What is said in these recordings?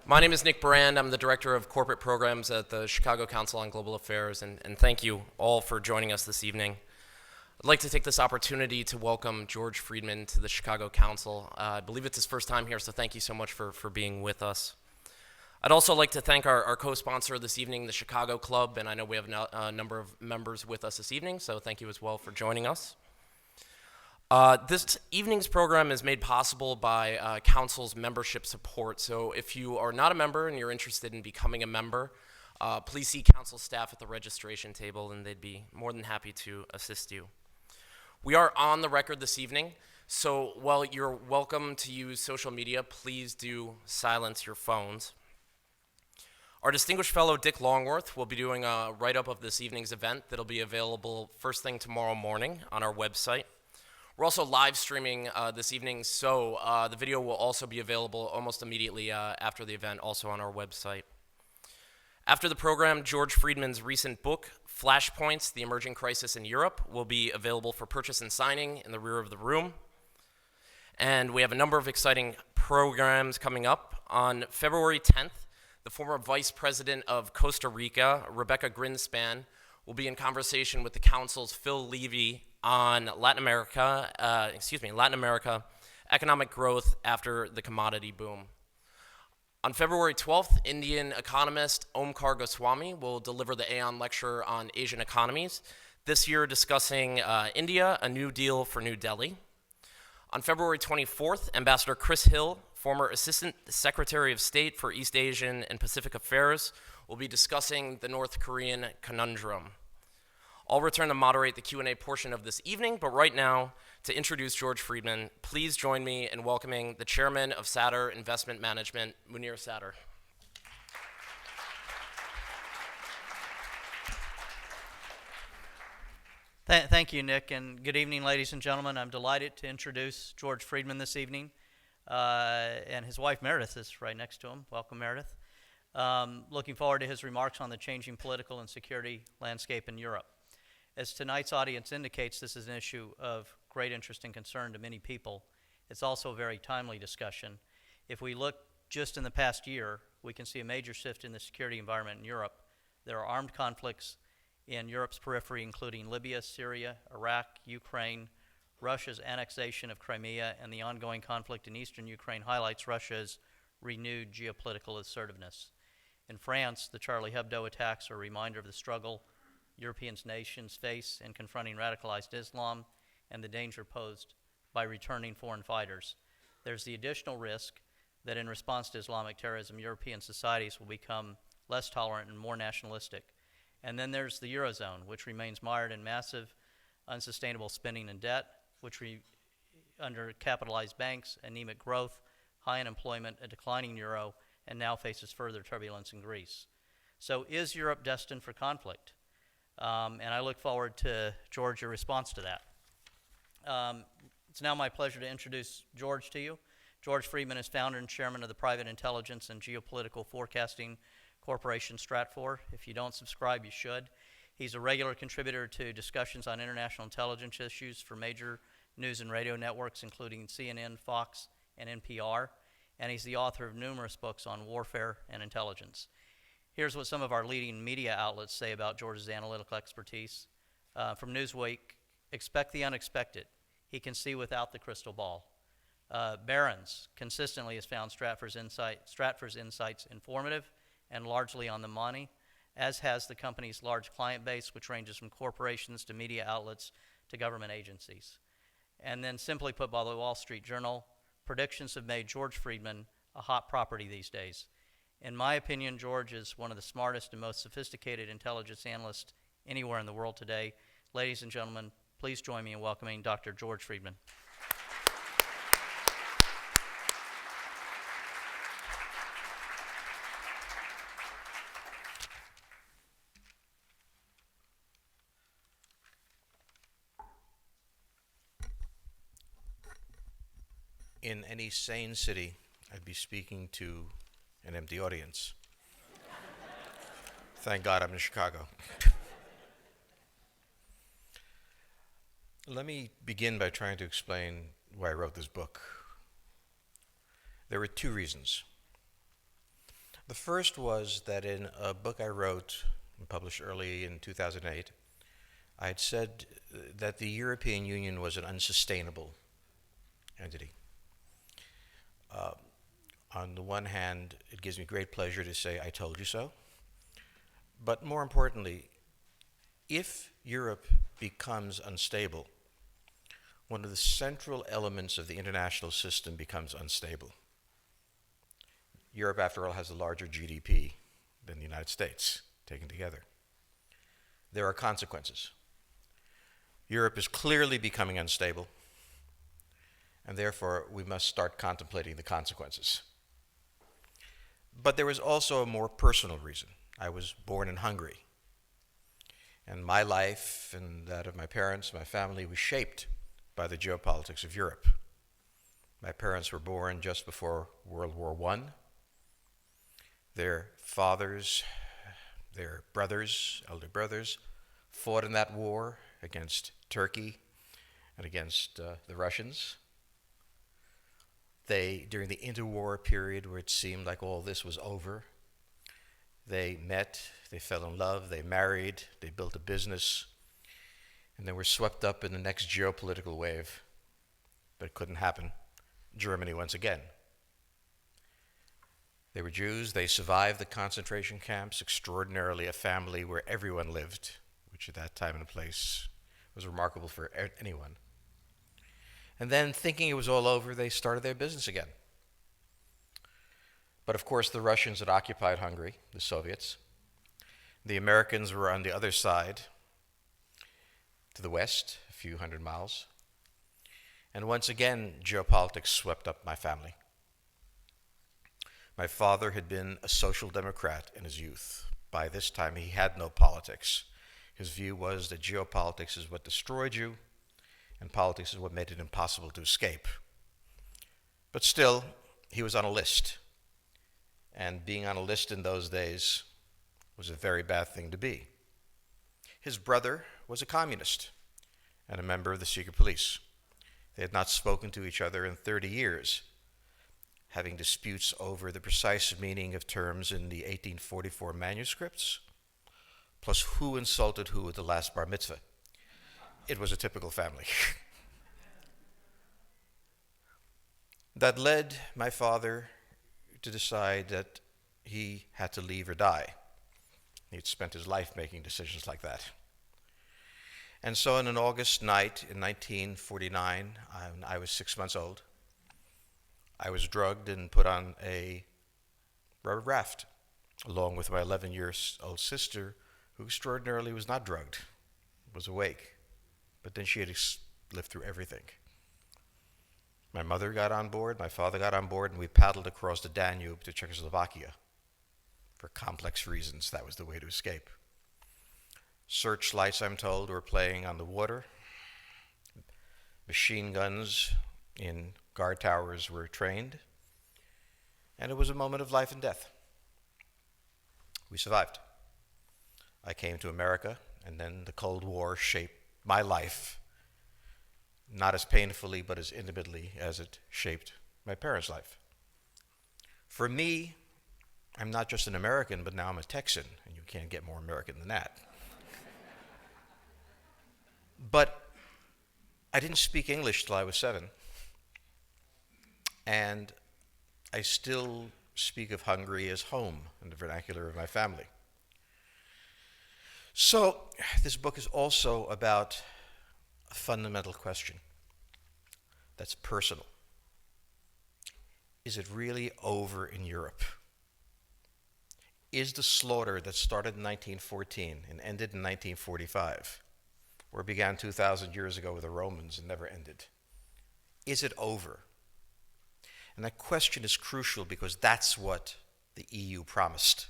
My name is Nick Brand. I'm the Director of Corporate Programs at the Chicago Council on Global Affairs, and thank you all for joining us this evening. I'd like to take this opportunity to welcome George Friedman to the Chicago Council. I believe it's his first time here, so thank you so much for being with us. I'd also like to thank our co-sponsor this evening, the Chicago Club, and I know we have a number of members with us this evening, so thank you as well for joining us. This evening's program is made possible by Council's membership support. So if you are not a member and you're interested in becoming a member, please see Council staff at the registration table and they'd be more than happy to assist you. We are on the record this evening, so while you're welcome to use social media, please do silence your phones. Our distinguished fellow Dick Longworth will be doing a write-up of this evening's event that'll be available first thing tomorrow morning on our website. We're also live streaming this evening, so the video will also be available almost immediately after the event, also on our website. After the program, George Friedman's recent book, Flashpoints, The Emerging Crisis in Europe, will be available for purchase and signing in the rear of the room. And we have a number of exciting programs coming up. On February 10th, the former Vice President of Costa Rica, Rebecca Grinspan, will be in conversation with the Council's Phil Levy on Latin America economic growth after the commodity boom. On February 12th, Indian economist Omkar Goswami will deliver the Aon Lecture on Asian economies, this year discussing India, a new deal for New Delhi. On February 24th, Ambassador Chris Hill, former Assistant Secretary of State for East Asian and Pacific Affairs, will be discussing the North Korean conundrum. I'll return to moderate the Q&A portion of this evening, but right now, to introduce George Friedman, please join me in welcoming the Chairman of Satter Investment Management, Munir Satter. Thank you, Nick, and good evening, ladies and gentlemen. I'm delighted to introduce George Friedman this evening, and his wife Meredith is right next to him. Welcome, Meredith. Looking forward to his remarks on the changing political and security landscape in Europe. As tonight's audience indicates, this is an issue of great interest and concern to many people. It's also a very timely discussion. If we look just in the past year, we can see a major shift in the security environment in Europe. There are armed conflicts in Europe's periphery, including Libya, Syria, Iraq, Ukraine. Russia's annexation of Crimea and the ongoing conflict in eastern Ukraine highlights Russia's renewed geopolitical assertiveness. In France, the Charlie Hebdo attacks are a reminder of the struggle European nations face in confronting radicalized Islam and the danger posed by returning foreign fighters. There's the additional risk that in response to Islamic terrorism, European societies will become less tolerant and more nationalistic. And then there's the Eurozone, which remains mired in massive, unsustainable spending and debt, which undercapitalized banks, anemic growth, high unemployment, a declining euro, and now faces further turbulence in Greece. So is Europe destined for conflict? And I look forward to, George, your response to that. It's now my pleasure to introduce George to you. George Friedman is founder and chairman of the private intelligence and geopolitical forecasting corporation Stratfor. If you don't subscribe, you should. He's a regular contributor to discussions on international intelligence issues for major news and radio networks, including CNN, Fox, and NPR. And he's the author of numerous books on warfare and intelligence. Here's what some of our leading media outlets say about George's analytical expertise. From Newsweek, expect the unexpected. He can see without the crystal ball. Barron's consistently has found Stratfor's insights informative and largely on the money, as has the company's large client base, which ranges from corporations to media outlets to government agencies. And then simply put by the Wall Street Journal, predictions have made George Friedman a hot property these days. In my opinion, George is one of the smartest and most sophisticated intelligence analysts anywhere in the world today. Ladies and gentlemen, please join me in welcoming Dr. George Friedman. In any sane city, I'd be speaking to an empty audience. Thank God I'm in Chicago. Let me begin by trying to explain why I wrote this book. There were two reasons. The first was that in a book I wrote and published early in 2008, I had said that the European Union was an unsustainable entity. On the one hand, it gives me great pleasure to say, I told you so. But more importantly, if Europe becomes unstable, one of the central elements of the international system becomes unstable. Europe, after all, has a larger GDP than the United States, taken together. There are consequences. Europe is clearly becoming unstable, and therefore we must start contemplating the consequences. But there was also a more personal reason. I was born in Hungary, and my life and that of my parents, my family, was shaped by the geopolitics of Europe. My parents were born just before World War I. Their fathers, their brothers, elder brothers, fought in that war against Turkey and against the Russians. They, during the interwar period where it seemed like all this was over, they met, they fell in love, they married, they built a business, and they were swept up in the next geopolitical wave. But it couldn't happen. Germany once again. They were Jews, they survived the concentration camps, extraordinarily a family where everyone lived, which at that time and place was remarkable for anyone. And then, thinking it was all over, they started their business again. But of course, the Russians had occupied Hungary, the Soviets. The Americans were on the other side, to the west, a few hundred miles. And once again, geopolitics swept up my family. My father had been a social democrat in his youth. By this time, he had no politics. His view was that geopolitics is what destroyed you, and politics is what made it impossible to escape. But still, he was on a list. And being on a list in those days was a very bad thing to be. His brother was a communist and a member of the secret police. They had not spoken to each other in 30 years, having disputes over the precise meaning of terms in the 1844 manuscripts, plus who insulted who at the last bar mitzvah. It was a typical family. That led my father to decide that he had to leave or die. He had spent his life making decisions like that. And so on an August night in 1949, I was 6 months old, I was drugged and put on a rubber raft, along with my 11-year-old sister, who extraordinarily was not drugged, was awake. But then she had lived through everything. My mother got on board, my father got on board, and we paddled across the Danube to Czechoslovakia. For complex reasons, that was the way to escape. Searchlights, I'm told, were playing on the water. Machine guns in guard towers were trained. And it was a moment of life and death. We survived. I came to America, and then the Cold War shaped my life, not as painfully but as intimately as it shaped my parents' life. For me, I'm not just an American, but now I'm a Texan, and you can't get more American than that. But I didn't speak English till I was 7, and I still speak of Hungary as home in the vernacular of my family. So this book is also about a fundamental question that's personal. Is it really over in Europe? Is the slaughter that started in 1914 and ended in 1945, or began 2,000 years ago with the Romans and never ended, is it over? And that question is crucial because that's what the EU promised.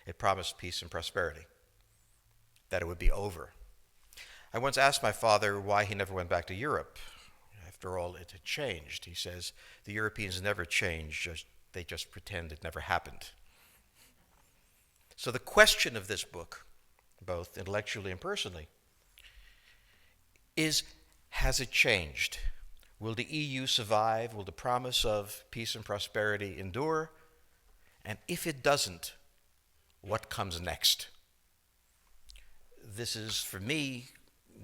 It promised peace and prosperity, that it would be over. I once asked my father why he never went back to Europe. After all, it had changed. He says, the Europeans never changed, they just pretend it never happened. So the question of this book, both intellectually and personally, is, has it changed? Will the EU survive? Will the promise of peace and prosperity endure? And if it doesn't, what comes next? This is, for me,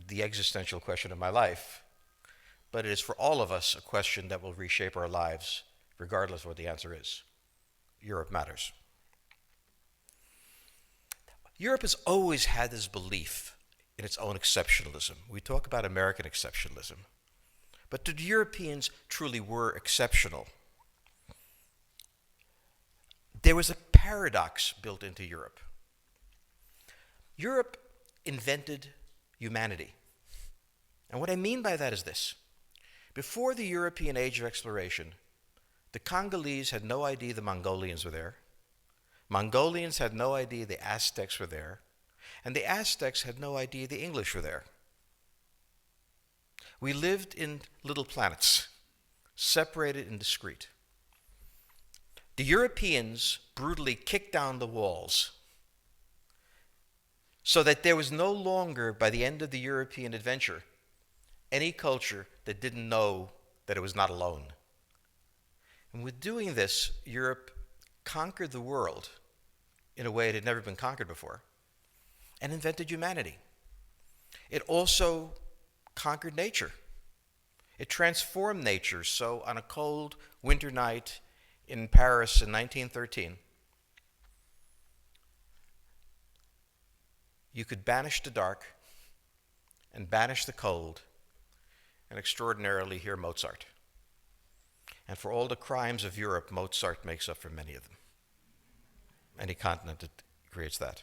the existential question of my life, but it is for all of us a question that will reshape our lives, regardless of what the answer is. Europe matters. Europe has always had this belief in its own exceptionalism. We talk about American exceptionalism, but the Europeans truly were exceptional. There was a paradox built into Europe. Europe invented humanity. And what I mean by that is this. Before the European age of exploration, the Congolese had no idea the Mongolians were there. Mongolians had no idea the Aztecs were there. And the Aztecs had no idea the English were there. We lived in little planets, separated and discrete. The Europeans brutally kicked down the walls so that there was no longer, by the end of the European adventure, any culture that didn't know that it was not alone. And with doing this, Europe conquered the world in a way it had never been conquered before and invented humanity. It also conquered nature. It transformed nature. So on a cold winter night in Paris in 1913, you could banish the dark and banish the cold and extraordinarily hear Mozart. And for all the crimes of Europe, Mozart makes up for many of them. Any continent that creates that.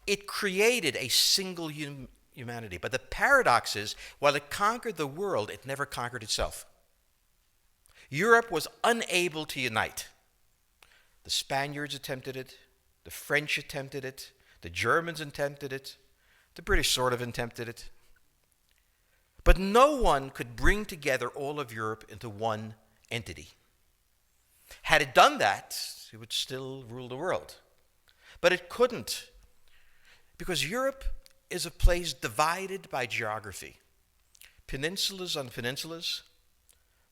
It created a single humanity. But the paradox is, while it conquered the world, it never conquered itself. Europe was unable to unite. The Spaniards attempted it. The French attempted it. The Germans attempted it. The British sort of attempted it. But no one could bring together all of Europe into one entity. Had it done that, it would still rule the world. But it couldn't, because Europe is a place divided by geography. Peninsulas on peninsulas,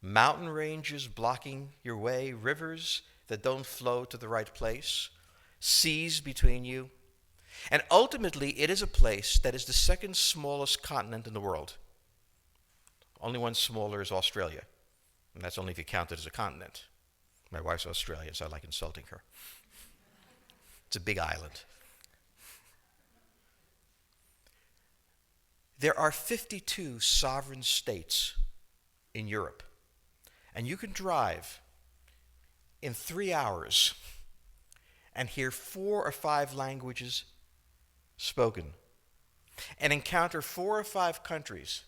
mountain ranges blocking your way, rivers that don't flow to the right place, seas between you. And ultimately, it is a place that is the second smallest continent in the world. Only one smaller is Australia, and that's only if you count it as a continent. My wife's Australian, so I like insulting her. It's a big island. There are 52 sovereign states in Europe, and you can drive in 3 hours and hear 4 or 5 languages spoken, and encounter 4 or 5 countries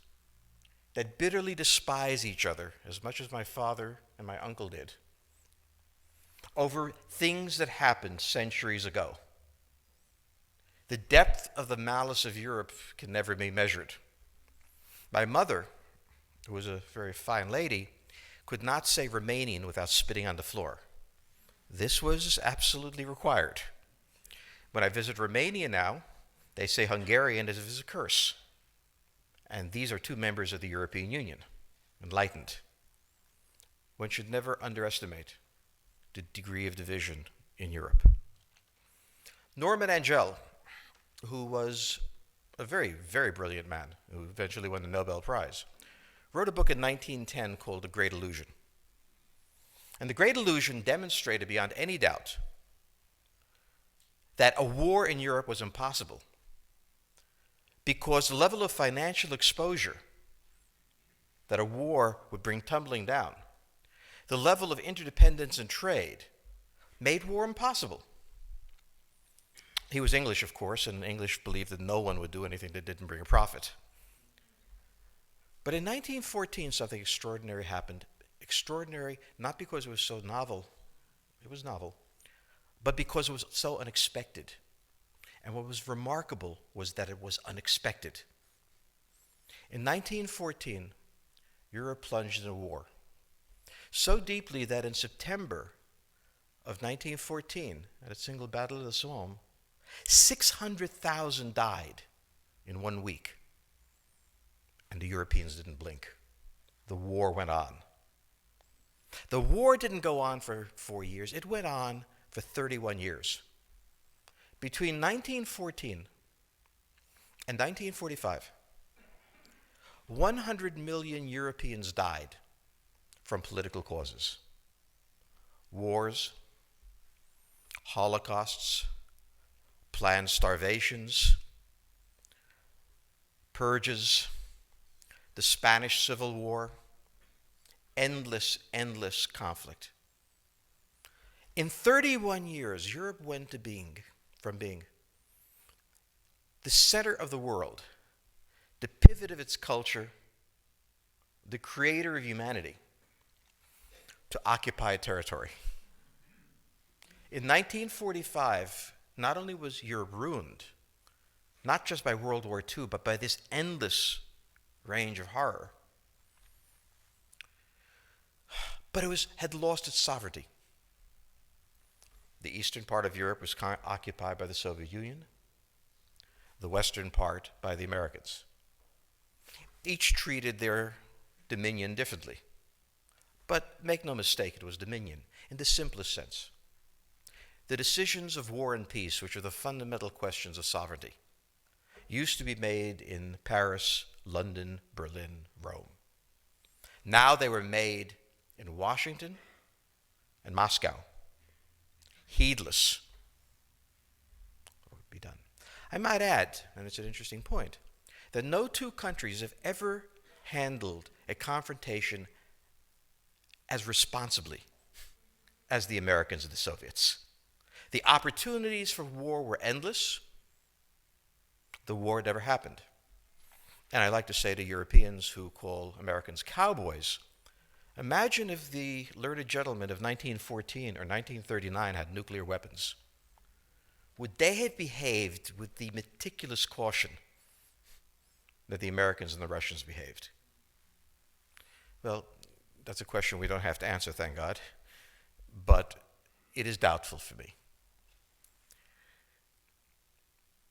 that bitterly despise each other, as much as my father and my uncle did, over things that happened centuries ago. The depth of the malice of Europe can never be measured. My mother, who was a very fine lady, could not say Romanian without spitting on the floor. This was absolutely required. When I visit Romania now, they say Hungarian as if it's a curse. And these are 2 members of the European Union, enlightened. One should never underestimate the degree of division in Europe. Norman Angell, who was a very, very brilliant man, who eventually won the Nobel Prize, wrote a book in 1910 called The Great Illusion. And The Great Illusion demonstrated beyond any doubt that a war in Europe was impossible, because the level of financial exposure that a war would bring tumbling down, the level of interdependence and trade, made war impossible. He was English, of course, and English believed that no one would do anything that didn't bring a profit. But in 1914, something extraordinary happened. Extraordinary, not because it was so novel, it was novel, but because it was so unexpected. And what was remarkable was that it was unexpected. In 1914, Europe plunged into war, so deeply that in September of 1914, at a single battle of the Somme, 600,000 died in 1 week. And the Europeans didn't blink. The war went on. The war didn't go on for 4 years. It went on for 31 years. Between 1914 and 1945, 100 million Europeans died from political causes. Wars, holocausts, planned starvations, purges, the Spanish Civil War, endless conflict. In 31 years, Europe went from being the center of the world, the pivot of its culture, the creator of humanity, to occupied territory. In 1945, not only was Europe ruined, not just by World War II, but by this endless range of horror, but it had lost its sovereignty. The eastern part of Europe was occupied by the Soviet Union, the western part by the Americans. Each treated their dominion differently. But make no mistake, it was dominion in the simplest sense. The decisions of war and peace, which are the fundamental questions of sovereignty, used to be made in Paris, London, Berlin, Rome. Now they were made in Washington and Moscow, heedless what would be done. I might add, and it's an interesting point, that no two countries have ever handled a confrontation as responsibly as the Americans and the Soviets. The opportunities for war were endless. The war never happened. And I like to say to Europeans who call Americans cowboys, imagine if the learned gentlemen of 1914 or 1939 had nuclear weapons. Would they have behaved with the meticulous caution that the Americans and the Russians behaved? Well, that's a question we don't have to answer, thank God, but it is doubtful for me.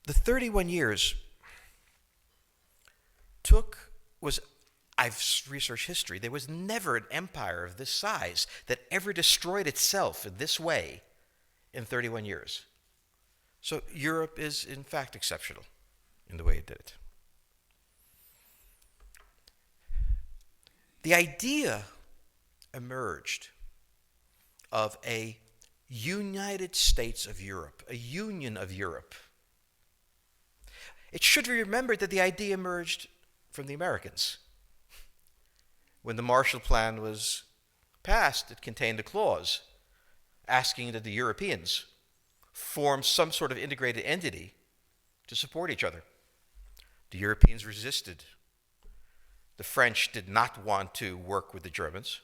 The 31 years I've researched history, there was never an empire of this size that ever destroyed itself in this way in 31 years. So Europe is, in fact, exceptional in the way it did it. The idea emerged of a United States of Europe, a union of Europe. It should be remembered that the idea emerged from the Americans. When the Marshall Plan was passed, it contained a clause asking that the Europeans form some sort of integrated entity to support each other. The Europeans resisted. The French did not want to work with the Germans.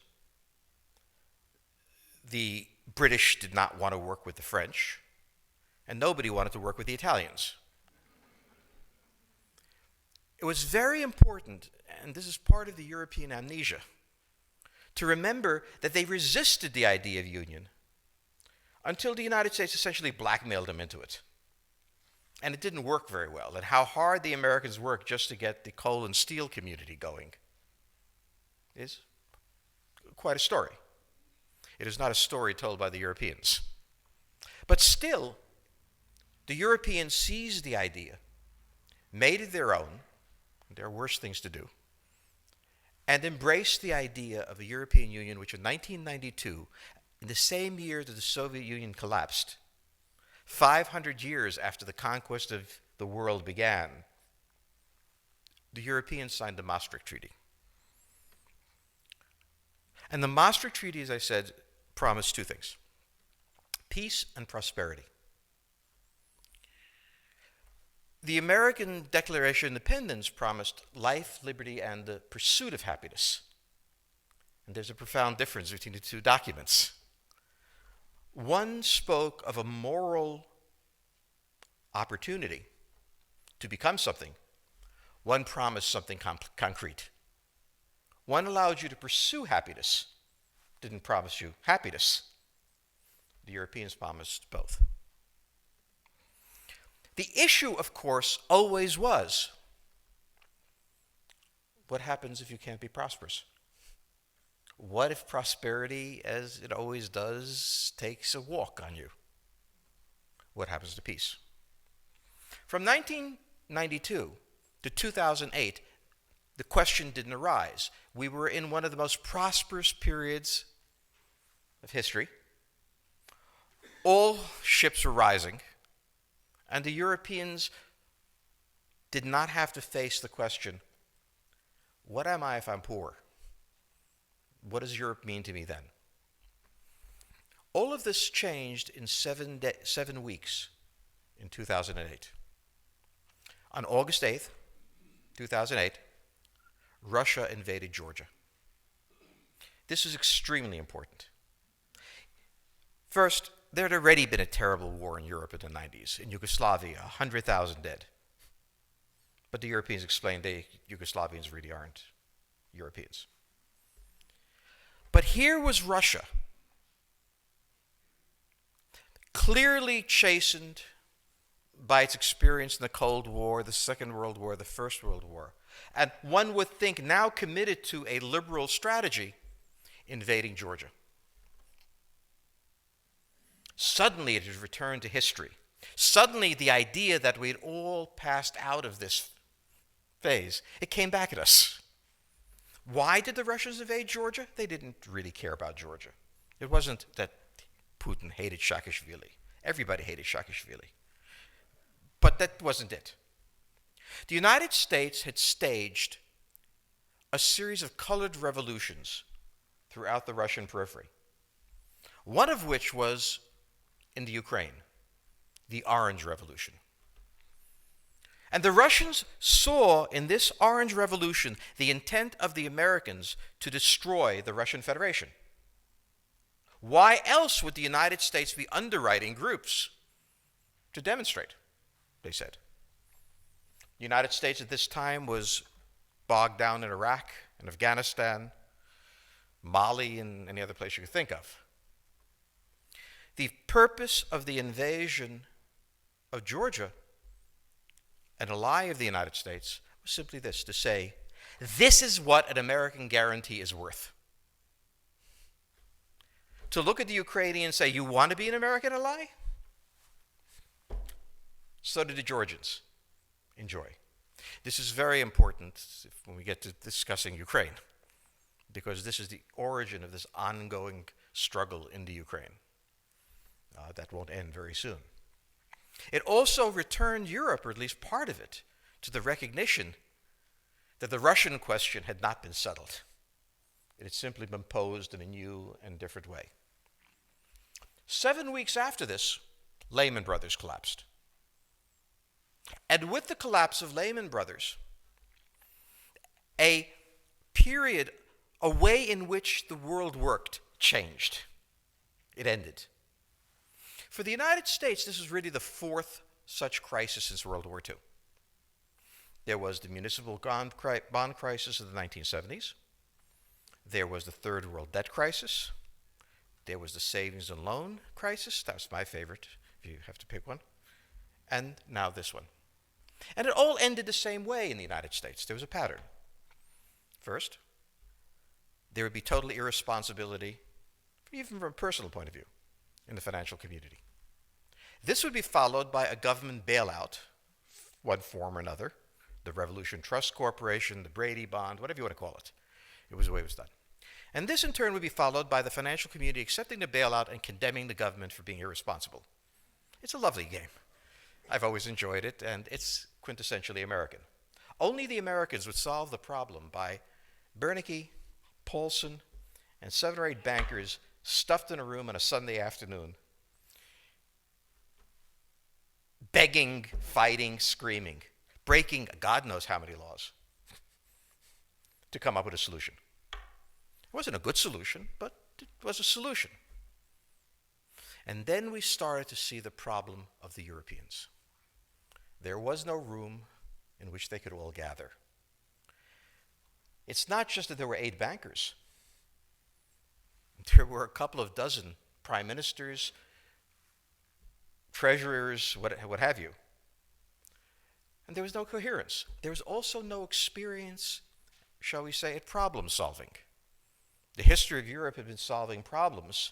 The British did not want to work with the French. And nobody wanted to work with the Italians. It was very important, and this is part of the European amnesia, to remember that they resisted the idea of union until the United States essentially blackmailed them into it. And it didn't work very well, and how hard the Americans worked just to get the coal and steel community going is quite a story. It is not a story told by the Europeans. But still, the Europeans seized the idea, made it their own. There are worse things to do, and embraced the idea of a European Union, which in 1992, in the same year that the Soviet Union collapsed, 500 years after the conquest of the world began, the Europeans signed the Maastricht Treaty. And the Maastricht Treaty, as I said, promised two things: peace and prosperity. The American Declaration of Independence promised life, liberty, and the pursuit of happiness. And there's a profound difference between the two documents. One spoke of a moral opportunity to become something. One promised something concrete. One allowed you to pursue happiness, didn't promise you happiness. The Europeans promised both. The issue, of course, always was, what happens if you can't be prosperous? What if prosperity, as it always does, takes a walk on you? What happens to peace? From 1992 to 2008, the question didn't arise. We were in one of the most prosperous periods of history. All ships were rising, and the Europeans did not have to face the question, what am I if I'm poor? What does Europe mean to me then? All of this changed in 7 weeks in 2008. On August 8th, 2008, Russia invaded Georgia. This is extremely important. First, there had already been a terrible war in Europe in the 90s. In Yugoslavia, 100,000 dead. But the Europeans explained Yugoslavians really aren't Europeans. But here was Russia, clearly chastened by its experience in the Cold War, the Second World War, the First World War, and one would think now committed to a liberal strategy, invading Georgia. Suddenly it had returned to history. Suddenly the idea that we'd all passed out of this phase, it came back at us. Why did the Russians invade Georgia? They didn't really care about Georgia. It wasn't that Putin hated Saakashvili. Everybody hated Saakashvili. But that wasn't it. The United States had staged a series of colored revolutions throughout the Russian periphery, one of which was in the Ukraine, the Orange Revolution. And the Russians saw in this Orange Revolution the intent of the Americans to destroy the Russian Federation. Why else would the United States be underwriting groups to demonstrate, they said. The United States at this time was bogged down in Iraq and Afghanistan, Mali, and any other place you could think of. The purpose of the invasion of Georgia, an ally of the United States, was simply this, to say, this is what an American guarantee is worth. To look at the Ukrainians and say, you want to be an American ally? So did the Georgians. Enjoy. This is very important when we get to discussing Ukraine, because this is the origin of this ongoing struggle in the Ukraine. That won't end very soon. It also returned Europe, or at least part of it, to the recognition that the Russian question had not been settled. It had simply been posed in a new and different way. 7 weeks after this, Lehman Brothers collapsed. And with the collapse of Lehman Brothers, a period, a way in which the world worked, changed. It ended. For the United States, this was really the fourth such crisis since World War II. There was the municipal bond crisis of the 1970s. There was the third world debt crisis. There was the savings and loan crisis. That was my favorite, if you have to pick one. And now this one. And it all ended the same way in the United States. There was a pattern. First, there would be total irresponsibility, even from a personal point of view, in the financial community. This would be followed by a government bailout, one form or another, the Revolution Trust Corporation, the Brady Bond, whatever you want to call it. It was the way it was done. And this in turn would be followed by the financial community accepting the bailout and condemning the government for being irresponsible. It's a lovely game. I've always enjoyed it, and it's quintessentially American. Only the Americans would solve the problem by Bernanke, Paulson, and 7 or 8 bankers stuffed in a room on a Sunday afternoon, begging, fighting, screaming, breaking God knows how many laws to come up with a solution. It wasn't a good solution, but it was a solution. And then we started to see the problem of the Europeans. There was no room in which they could all gather. It's not just that there were 8 bankers. There were a couple of dozen prime ministers, treasurers, what have you. And there was no coherence. There was also no experience, shall we say, at problem solving. The history of Europe had been solving problems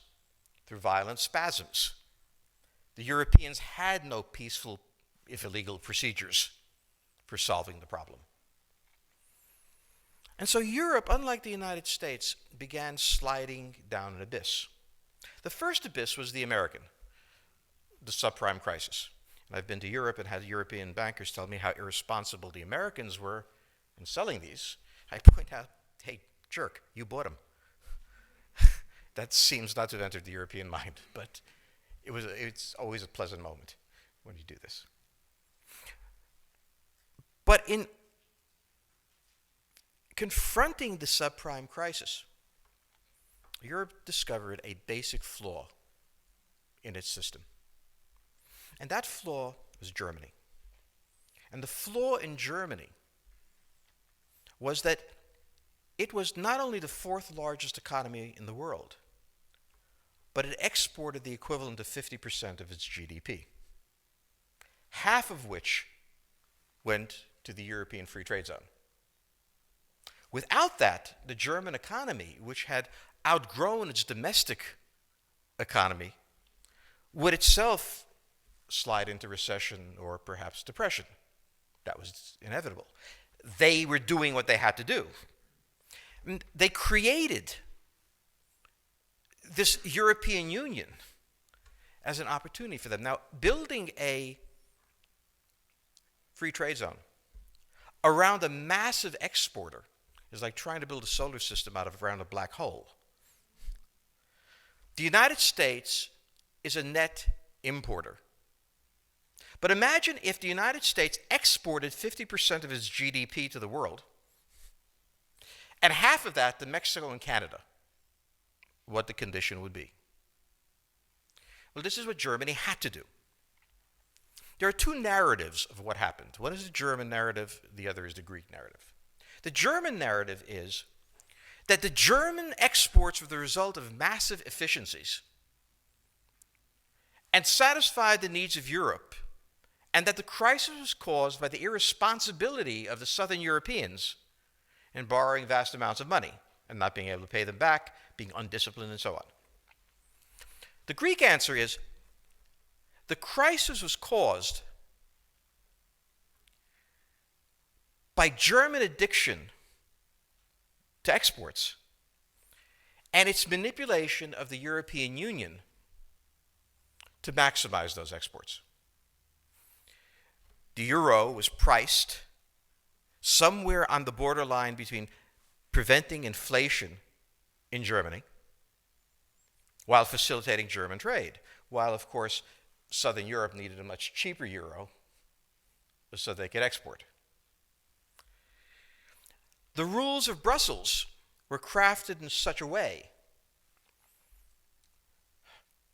through violent spasms. The Europeans had no peaceful, if illegal, procedures for solving the problem. And so Europe, unlike the United States, began sliding down an abyss. The first abyss was the American, the subprime crisis. And I've been to Europe and had European bankers tell me how irresponsible the Americans were in selling these. I point out, hey, jerk, you bought them. That seems not to have entered the European mind, but it's always a pleasant moment when you do this. But in confronting the subprime crisis, Europe discovered a basic flaw in its system. And that flaw was Germany. And the flaw in Germany was that it was not only the fourth largest economy in the world, but it exported the equivalent of 50% of its GDP, half of which went to the European Free Trade Zone. Without that, the German economy, which had outgrown its domestic economy, would itself slide into recession or perhaps depression. That was inevitable. They were doing what they had to do. And they created this European Union as an opportunity for them. Now, building a free trade zone around a massive exporter is like trying to build a solar system around a black hole. The United States is a net importer. But imagine if the United States exported 50% of its GDP to the world, and half of that to Mexico and Canada, what the condition would be. Well, this is what Germany had to do. There are two narratives of what happened. One is the German narrative, the other is the Greek narrative. The German narrative is that the German exports were the result of massive efficiencies and satisfied the needs of Europe, and that the crisis was caused by the irresponsibility of the Southern Europeans in borrowing vast amounts of money and not being able to pay them back, being undisciplined, and so on. The Greek answer is the crisis was caused by German addiction to exports and its manipulation of the European Union to maximize those exports. The euro was priced somewhere on the borderline between preventing inflation in Germany while facilitating German trade, while, of course, Southern Europe needed a much cheaper euro so they could export. The rules of Brussels were crafted in such a way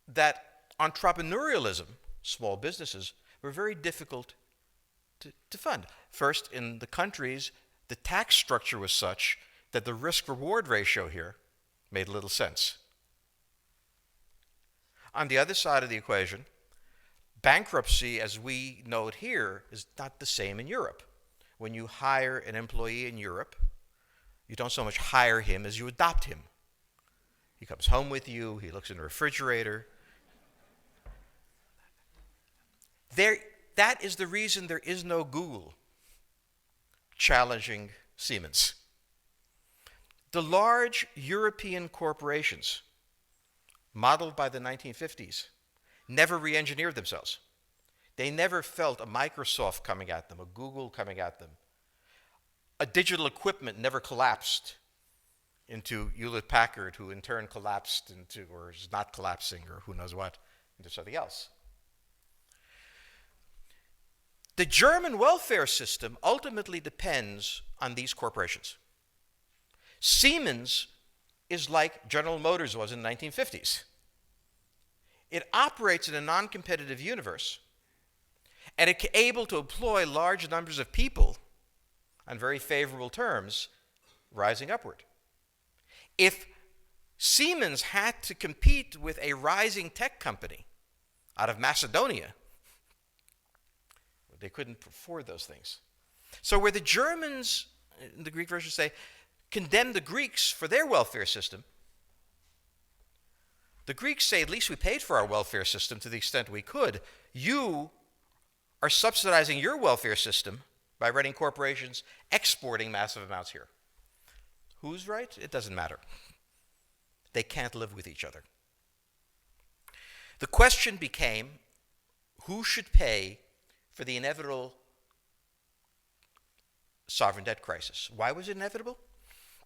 that entrepreneurialism, small businesses, were very difficult to fund. First, in the countries, the tax structure was such that the risk-reward ratio here made little sense. On the other side of the equation, bankruptcy, as we know it here, is not the same in Europe. When you hire an employee in Europe, you don't so much hire him as you adopt him. He comes home with you, he looks in the refrigerator. That is the reason there is no Google challenging Siemens. The large European corporations, modeled by the 1950s, never re-engineered themselves. They never felt a Microsoft coming at them, a Google coming at them. A digital equipment never collapsed into Hewlett-Packard, who in turn collapsed into, or is not collapsing, or who knows what, into something else. The German welfare system ultimately depends on these corporations. Siemens is like General Motors was in the 1950s. It operates in a non-competitive universe, and it's able to employ large numbers of people on very favorable terms, rising upward. If Siemens had to compete with a rising tech company out of Macedonia, they couldn't afford those things. So where the Germans, the Greek version say, condemn the Greeks for their welfare system, The Greeks say, at least we paid for our welfare system to the extent we could. You are subsidizing your welfare system by running corporations exporting massive amounts here. Who's right? It doesn't matter. They can't live with each other. The question became, who should pay for the inevitable sovereign debt crisis? Why was it inevitable?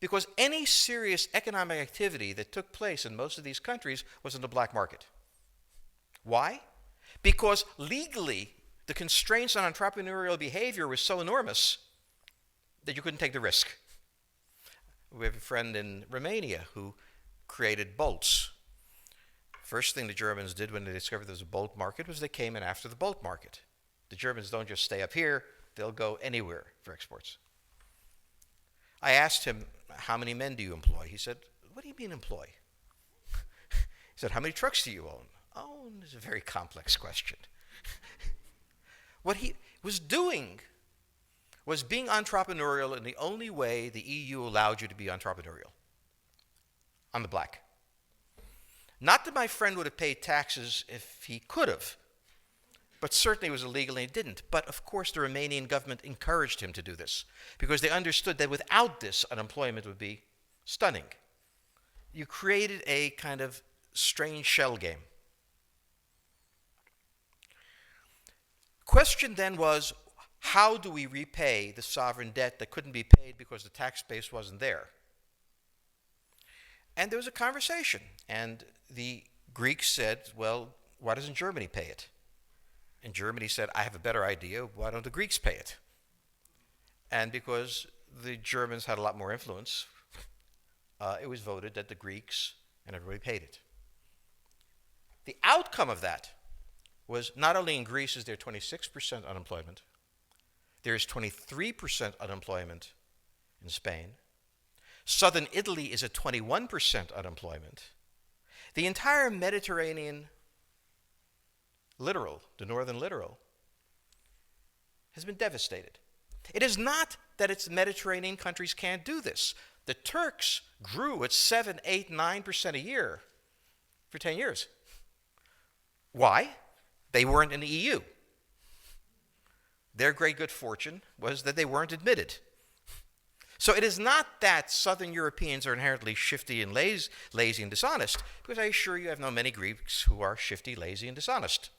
Because any serious economic activity that took place in most of these countries was in the black market. Why? Because legally, the constraints on entrepreneurial behavior were so enormous that you couldn't take the risk. We have a friend in Romania who created bolts. First thing the Germans did when they discovered there was a bolt market was they came in after the bolt market. The Germans don't just stay up here, they'll go anywhere for exports. I asked him, how many men do you employ? He said, what do you mean employ? He said, how many trucks do you own? Oh, it's a very complex question. What he was doing was being entrepreneurial in the only way the EU allowed you to be entrepreneurial, on the black. Not that my friend would have paid taxes if he could have, but certainly it was illegal and he didn't. But of course the Romanian government encouraged him to do this because they understood that without this, unemployment would be stunning. You created a kind of strange shell game. Question then was, how do we repay the sovereign debt that couldn't be paid because the tax base wasn't there? And there was a conversation, and the Greeks said, well, why doesn't Germany pay it? And Germany said, I have a better idea, why don't the Greeks pay it? And because the Germans had a lot more influence, it was voted that the Greeks and everybody paid it. The outcome of that was not only in Greece is there 26% unemployment, there is 23% unemployment in Spain. Southern Italy is at 21% unemployment. The entire Mediterranean littoral, the northern littoral, has been devastated. It is not that its Mediterranean countries can't do this. The Turks grew at 7, 8, 9% a year for 10 years. Why? They weren't in the EU. Their great good fortune was that they weren't admitted. So it is not that Southern Europeans are inherently shifty and lazy and dishonest, because I assure you I have known many Greeks who are shifty, lazy, and dishonest.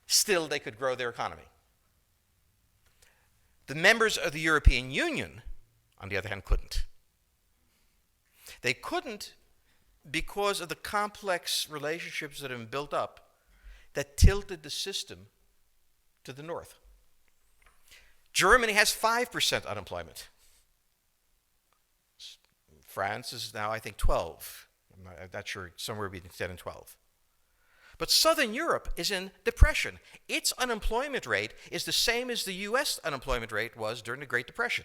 Still, they could grow their economy. The members of the European Union, on the other hand, couldn't. They couldn't because of the complex relationships that have been built up that tilted the system to the north. Germany has 5% unemployment. France is now, I think, 12. I'm not sure, somewhere between 10 and 12. But Southern Europe is in depression. Its unemployment rate is the same as the U.S. unemployment rate was during the Great Depression.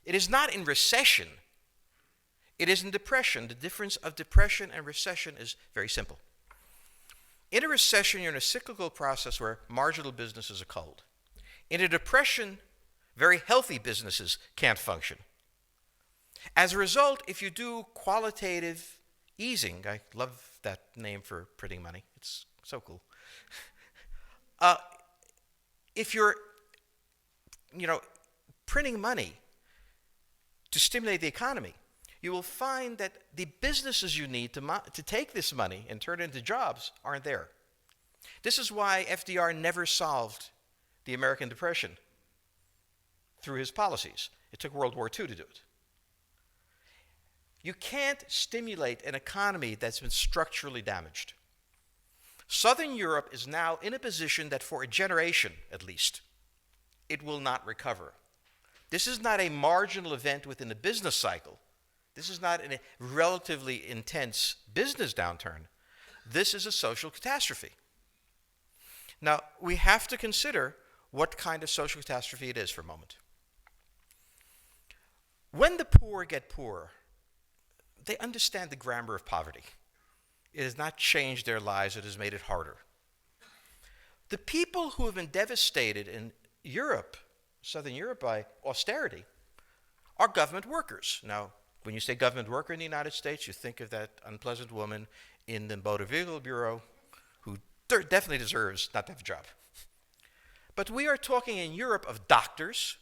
It is not in recession. It is in depression. The difference of depression and recession is very simple. In a recession, you're in a cyclical process where marginal businesses are culled. In a depression, very healthy businesses can't function. As a result, if you do qualitative easing, I love that name for printing money, it's so cool. If you're, printing money to stimulate the economy, you will find that the businesses you need to take this money and turn it into jobs aren't there. This is why FDR never solved the American Depression through his policies. It took World War II to do it. You can't stimulate an economy that's been structurally damaged. Southern Europe is now in a position that for a generation, at least, it will not recover. This is not a marginal event within the business cycle. This is not a relatively intense business downturn. This is a social catastrophe. Now, we have to consider what kind of social catastrophe it is for a moment. When the poor get poorer, they understand the grammar of poverty. It has not changed their lives, it has made it harder. The people who have been devastated in Europe, Southern Europe, by austerity, are government workers. Now, When you say government worker in the United States, you think of that unpleasant woman in the Motor Vehicle Bureau who definitely deserves not to have a job. But we are talking in Europe of doctors,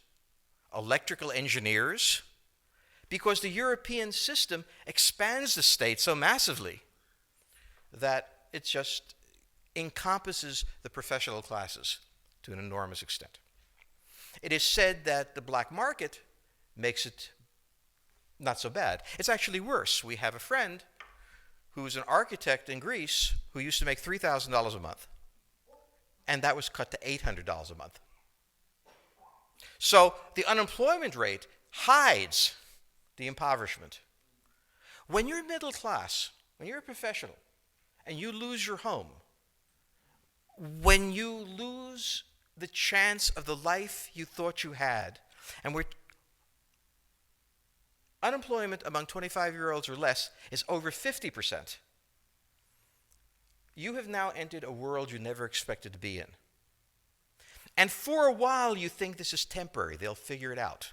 electrical engineers, because the European system expands the state so massively that it just encompasses the professional classes to an enormous extent. It is said that the black market makes it not so bad. It's actually worse. We have a friend who's an architect in Greece who used to make $3,000 a month, and that was cut to $800 a month. So the unemployment rate hides the impoverishment. When you're middle class, when you're a professional, and you lose your home, when you lose the chance of the life you thought you had, and unemployment among 25-year-olds or less is over 50%, you have now entered a world you never expected to be in. And for a while you think this is temporary, they'll figure it out.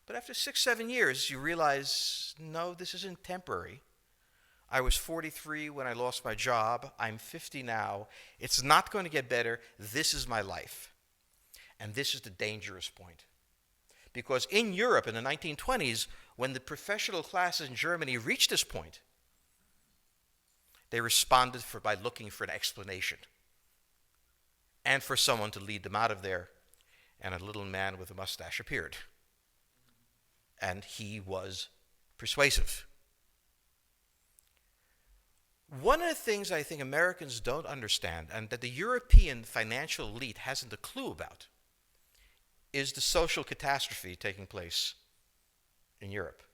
But after 6, 7 years, you realize, no, this isn't temporary. I was 43 when I lost my job. I'm 50 now. It's not going to get better. This is my life. And this is the dangerous point. Because in Europe in the 1920s, when the professional classes in Germany reached this point, they responded by looking for an explanation and for someone to lead them out of there. And a little man with a mustache appeared. And he was persuasive. One of the things I think Americans don't understand, and that the European financial elite hasn't a clue about, is the social catastrophe taking place in Europe.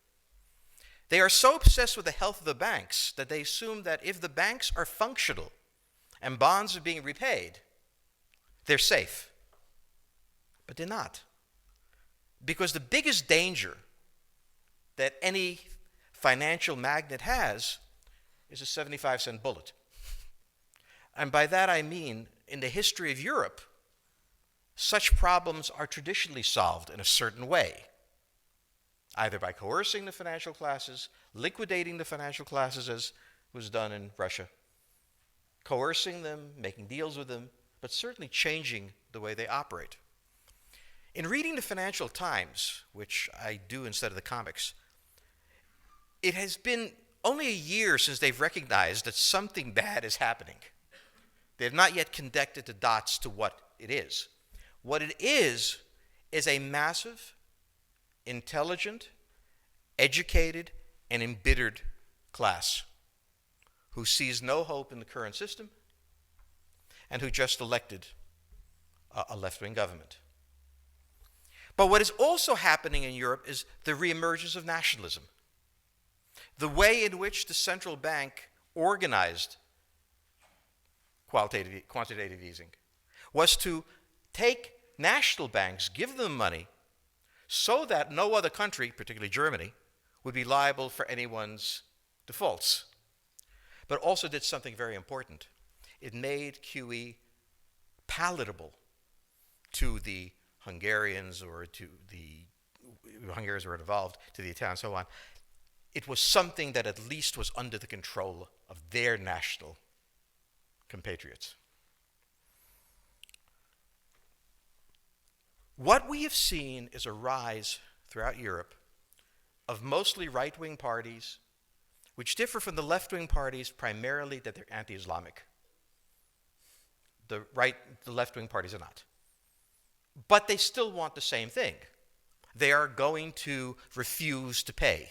They are so obsessed with the health of the banks that they assume that if the banks are functional and bonds are being repaid, they're safe. But they're not. Because the biggest danger that any financial magnate has is a 75-cent bullet. And by that I mean, in the history of Europe, such problems are traditionally solved in a certain way, either by coercing the financial classes, liquidating the financial classes as was done in Russia, coercing them, making deals with them, but certainly changing the way they operate. In reading the Financial Times, which I do instead of the comics, it has been only a year since they've recognized that something bad is happening. They have not yet connected the dots to what it is. What it is a massive, intelligent, educated, and embittered class who sees no hope in the current system and who just elected a left-wing government. But what is also happening in Europe is the reemergence of nationalism. The way in which the central bank organized quantitative easing was to take national banks, give them money, so that no other country, particularly Germany, would be liable for anyone's defaults. But also did something very important. It made QE palatable to the Hungarians or to the Hungarians were involved, to the Italians and so on. It was something that at least was under the control of their national compatriots. What we have seen is a rise throughout Europe of mostly right-wing parties, which differ from the left-wing parties primarily that they're anti-Islamic. The left-wing parties are not. But they still want the same thing. They are going to refuse to pay.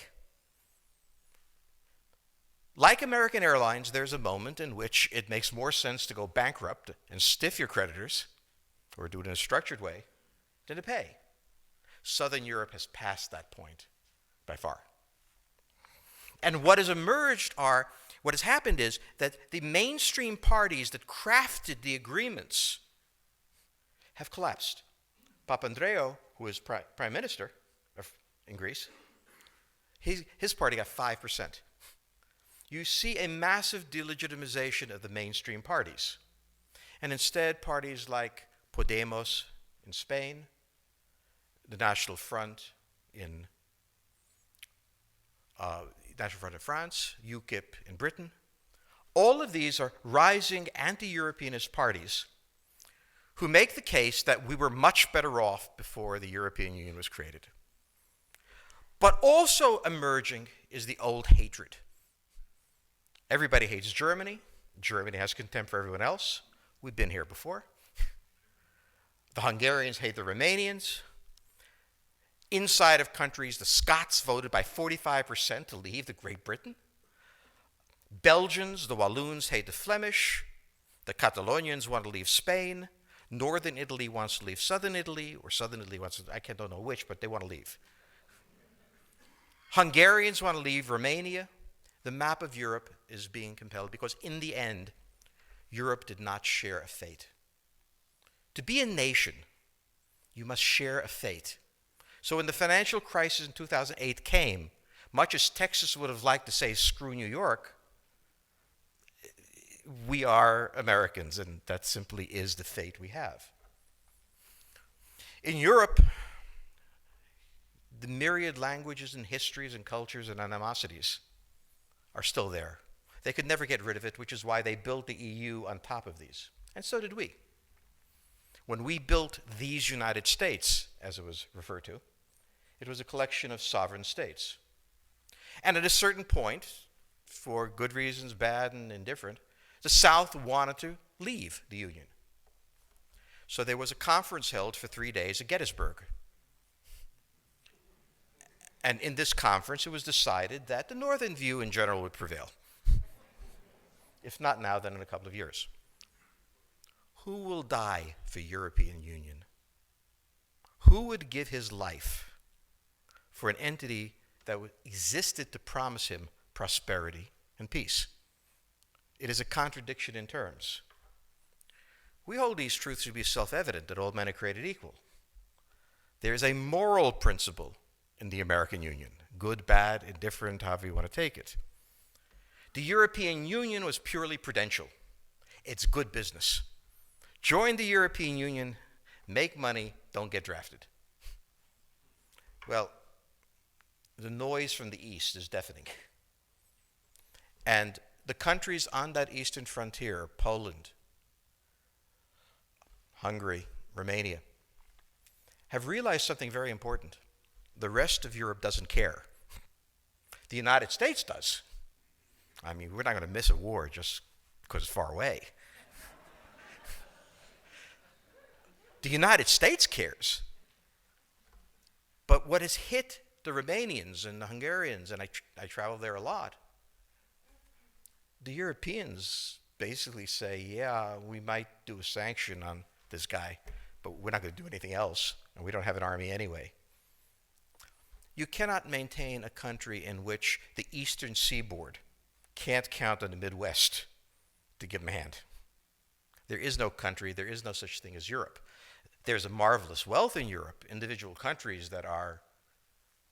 Like American Airlines, there's a moment in which it makes more sense to go bankrupt and stiff your creditors, or do it in a structured way, than to pay. Southern Europe has passed that point by far. And what has happened is that the mainstream parties that crafted the agreements have collapsed. Papandreou, who is prime minister in Greece, his party got 5%. You see a massive delegitimization of the mainstream parties. And instead, parties like Podemos in Spain, the National Front in National Front in France, UKIP in Britain. All of these are rising anti-Europeanist parties who make the case that we were much better off before the European Union was created. But also emerging is the old hatred. Everybody hates Germany. Germany has contempt for everyone else. We've been here before. The Hungarians hate the Romanians. Inside of countries, the Scots voted by 45% to leave the Great Britain. Belgians, the Walloons hate the Flemish. The Catalonians want to leave Spain. Northern Italy wants to leave Southern Italy, or Southern Italy wants to, I don't know which, but they want to leave. Hungarians want to leave Romania. The map of Europe is being compelled because in the end, Europe did not share a fate. To be a nation, you must share a fate. So when the financial crisis in 2008 came, much as Texas would have liked to say, screw New York, we are Americans, and that simply is the fate we have. In Europe, the myriad languages and histories and cultures and animosities are still there. They could never get rid of it, which is why they built the EU on top of these. And so did we. When we built these United States, as it was referred to, it was a collection of sovereign states. And at a certain point, for good reasons, bad and indifferent, the South wanted to leave the Union. So there was a conference held for 3 days at Gettysburg. And in this conference, it was decided that the Northern view in general would prevail. If not now, then in a couple of years. Who will die for European Union? Who would give his life for an entity that existed to promise him prosperity and peace? It is a contradiction in terms. We hold these truths to be self-evident, that all men are created equal. There is a moral principle in the American Union, good, bad, indifferent, however you want to take it. The European Union was purely prudential. It's good business. Join the European Union, make money, don't get drafted. Well, the noise from the east is deafening. And the countries on that eastern frontier, Poland, Hungary, Romania, have realized something very important. The rest of Europe doesn't care. The United States does. I mean, we're not going to miss a war just because it's far away. The United States cares. But what has hit the Romanians and the Hungarians, and I travel there a lot, the Europeans basically say, yeah, we might do a sanction on this guy, but we're not going to do anything else, and we don't have an army anyway. You cannot maintain a country in which the eastern seaboard can't count on the Midwest to give them a hand. There is no country, there is no such thing as Europe. There's a marvelous wealth in Europe, individual countries that are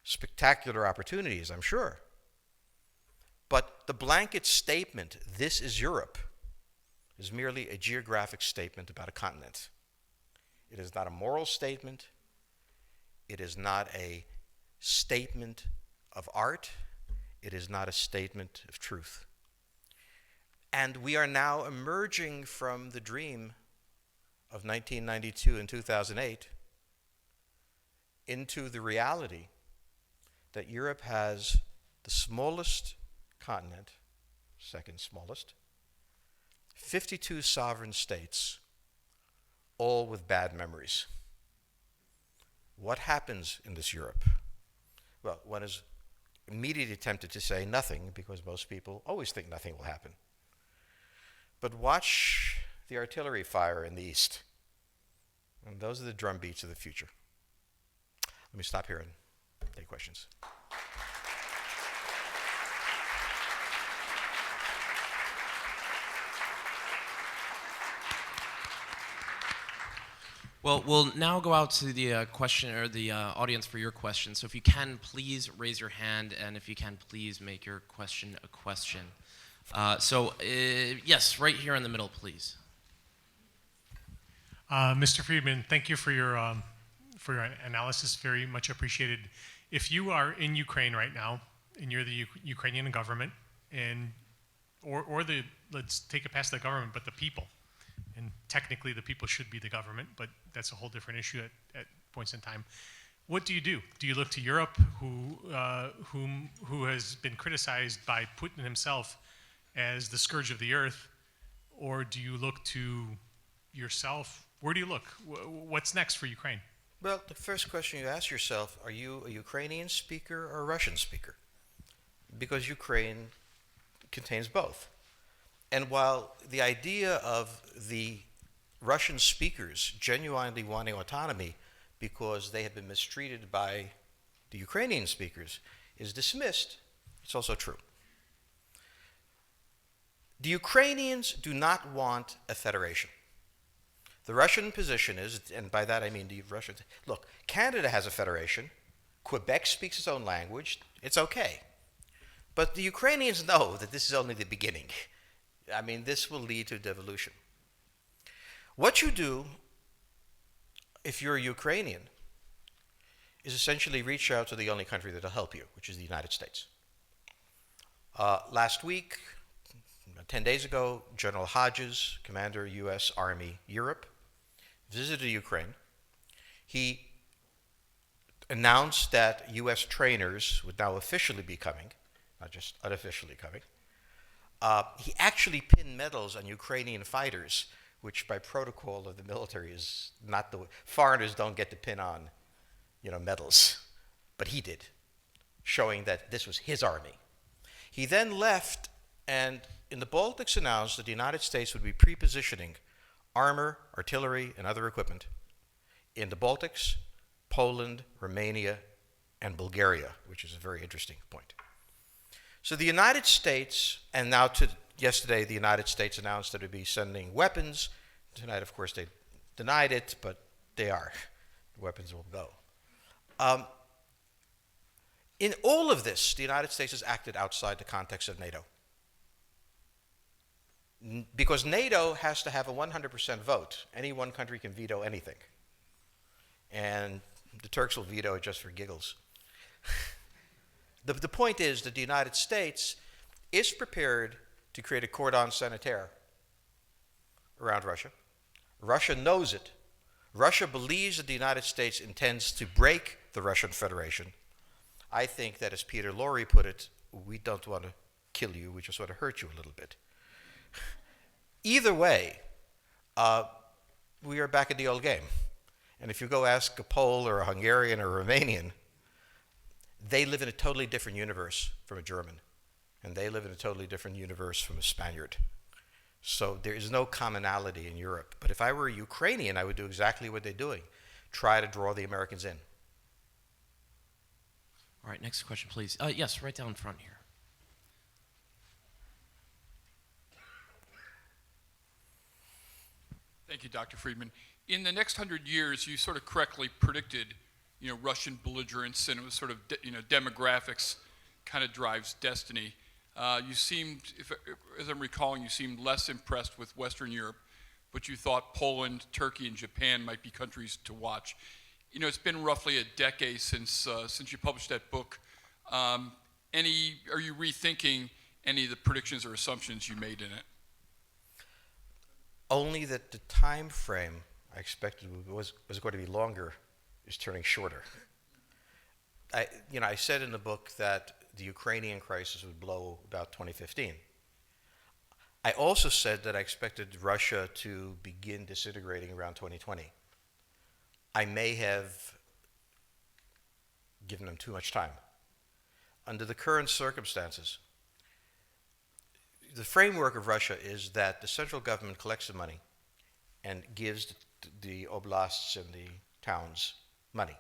spectacular opportunities, I'm sure. But the blanket statement, this is Europe, is merely a geographic statement about a continent. It is not a moral statement. It is not a statement of art. It is not a statement of truth. And we are now emerging from the dream of 1992 and 2008 into the reality that Europe has the smallest continent, second smallest, 52 sovereign states, all with bad memories. What happens in this Europe? Well, one is immediately tempted to say nothing, because most people always think nothing will happen. But watch the artillery fire in the east. And those are the drum beats of the future. Let me stop here and take questions. Well, we'll now go out to the question or the audience for your questions. So if you can, please raise your hand, and if you can, please make your question a question. Yes, right here in the middle, please. Mr. Friedman, thank you for your analysis. Very much appreciated. If you are in Ukraine right now and you're the Ukrainian government, and or the, let's take it past the government, but the people. And technically the people should be the government, but that's a whole different issue at points in time. What do you do? Do you look to Europe, who has been criticized by Putin himself as the scourge of the earth, or do you look to yourself? Where do you look? What's next for Ukraine? Well, the first question you ask yourself, are you a Ukrainian speaker or a Russian speaker? Because Ukraine contains both. And while the idea of the Russian speakers genuinely wanting autonomy because they have been mistreated by the Ukrainian speakers is dismissed, it's also true. The Ukrainians do not want a federation. The Russian position is, and by that I mean the Russians, look, Canada has a federation, Quebec speaks its own language, it's okay. But the Ukrainians know that this is only the beginning. I mean, this will lead to devolution. What you do, if you're a Ukrainian, is essentially reach out to the only country that will help you, which is the United States. Last week, 10 days ago, General Hodges, Commander U.S. Army Europe, visited Ukraine. He announced that U.S. trainers would now officially be coming, not just unofficially coming. He actually pinned medals on Ukrainian fighters, which by protocol of the military is not the way. Foreigners don't get to pin on, medals, but he did, showing that this was his army. He then left and in the Baltics announced that the United States would be pre-positioning armor, artillery, and other equipment in the Baltics, Poland, Romania, and Bulgaria, which is a very interesting point. So the United States, and now yesterday the United States announced that it would be sending weapons. Tonight, of course, they denied it, but they are. The weapons will go. In all of this, the United States has acted outside the context of NATO. Because NATO has to have a 100% vote. Any one country can veto anything. And the Turks will veto it just for giggles. The point is that the United States is prepared to create a cordon sanitaire around Russia. Russia knows it. Russia believes that the United States intends to break the Russian Federation. I think that, as Peter Lorre put it, we don't want to kill you, we just want to hurt you a little bit. Either way, we are back at the old game. And if you go ask a Pole or a Hungarian or a Romanian, they live in a totally different universe from a German. And they live in a totally different universe from a Spaniard. So there is no commonality in Europe. But if I were a Ukrainian, I would do exactly what they're doing. Try to draw the Americans in. All right, next question, please. Yes, right down front here. Thank you, Dr. Friedman. In the next 100 years, you sort of correctly predicted, Russian belligerence, and it was sort of, demographics kind of drives destiny. You seemed, as I'm recalling, you seemed less impressed with Western Europe, but you thought Poland, Turkey, and Japan might be countries to watch. It's been roughly a decade since you published that book. Are you rethinking any of the predictions or assumptions you made in it? Only that the time frame I expected was going to be longer is turning shorter. I said in the book that the Ukrainian crisis would blow about 2015. I also said that I expected Russia to begin disintegrating around 2020. I may have given them too much time. Under the current circumstances, the framework of Russia is that the central government collects the money and gives the oblasts and the towns money.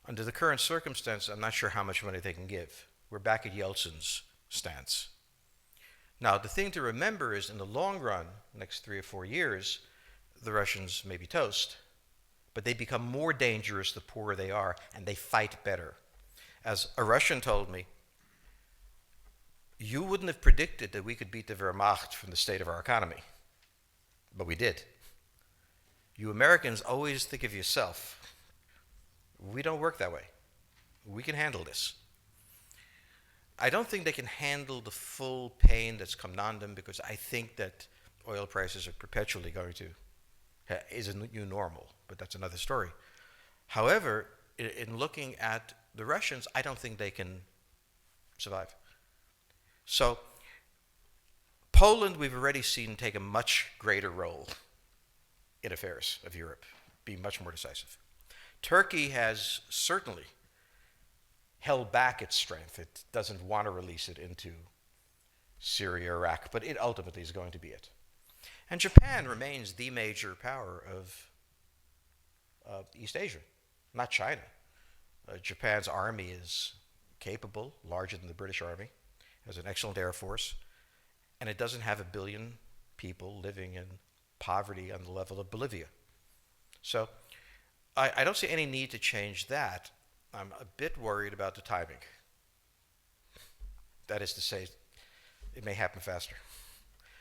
Under the current circumstance, I'm not sure how much money they can give. We're back at Yeltsin's stance. Now, the thing to remember is, in the long run, next 3 or 4 years, the Russians may be toast, but they become more dangerous the poorer they are, and they fight better. As a Russian told me, you wouldn't have predicted that we could beat the Wehrmacht from the state of our economy, but we did. You Americans always think of yourself. We don't work that way. We can handle this. I don't think they can handle the full pain that's come on them, because I think that oil prices are perpetually going to is a new normal, but that's another story. However, in looking at the Russians, I don't think they can survive. So Poland, we've already seen take a much greater role in affairs of Europe, be much more decisive. Turkey has certainly held back its strength. It doesn't want to release it into Syria, Iraq, but it ultimately is going to be it. And Japan remains the major power of East Asia, not China. Japan's army is capable, larger than the British Army, has an excellent air force, and it doesn't have 1 billion people living in poverty on the level of Bolivia. So I don't see any need to change that. I'm a bit worried about the timing. That is to say, it may happen faster.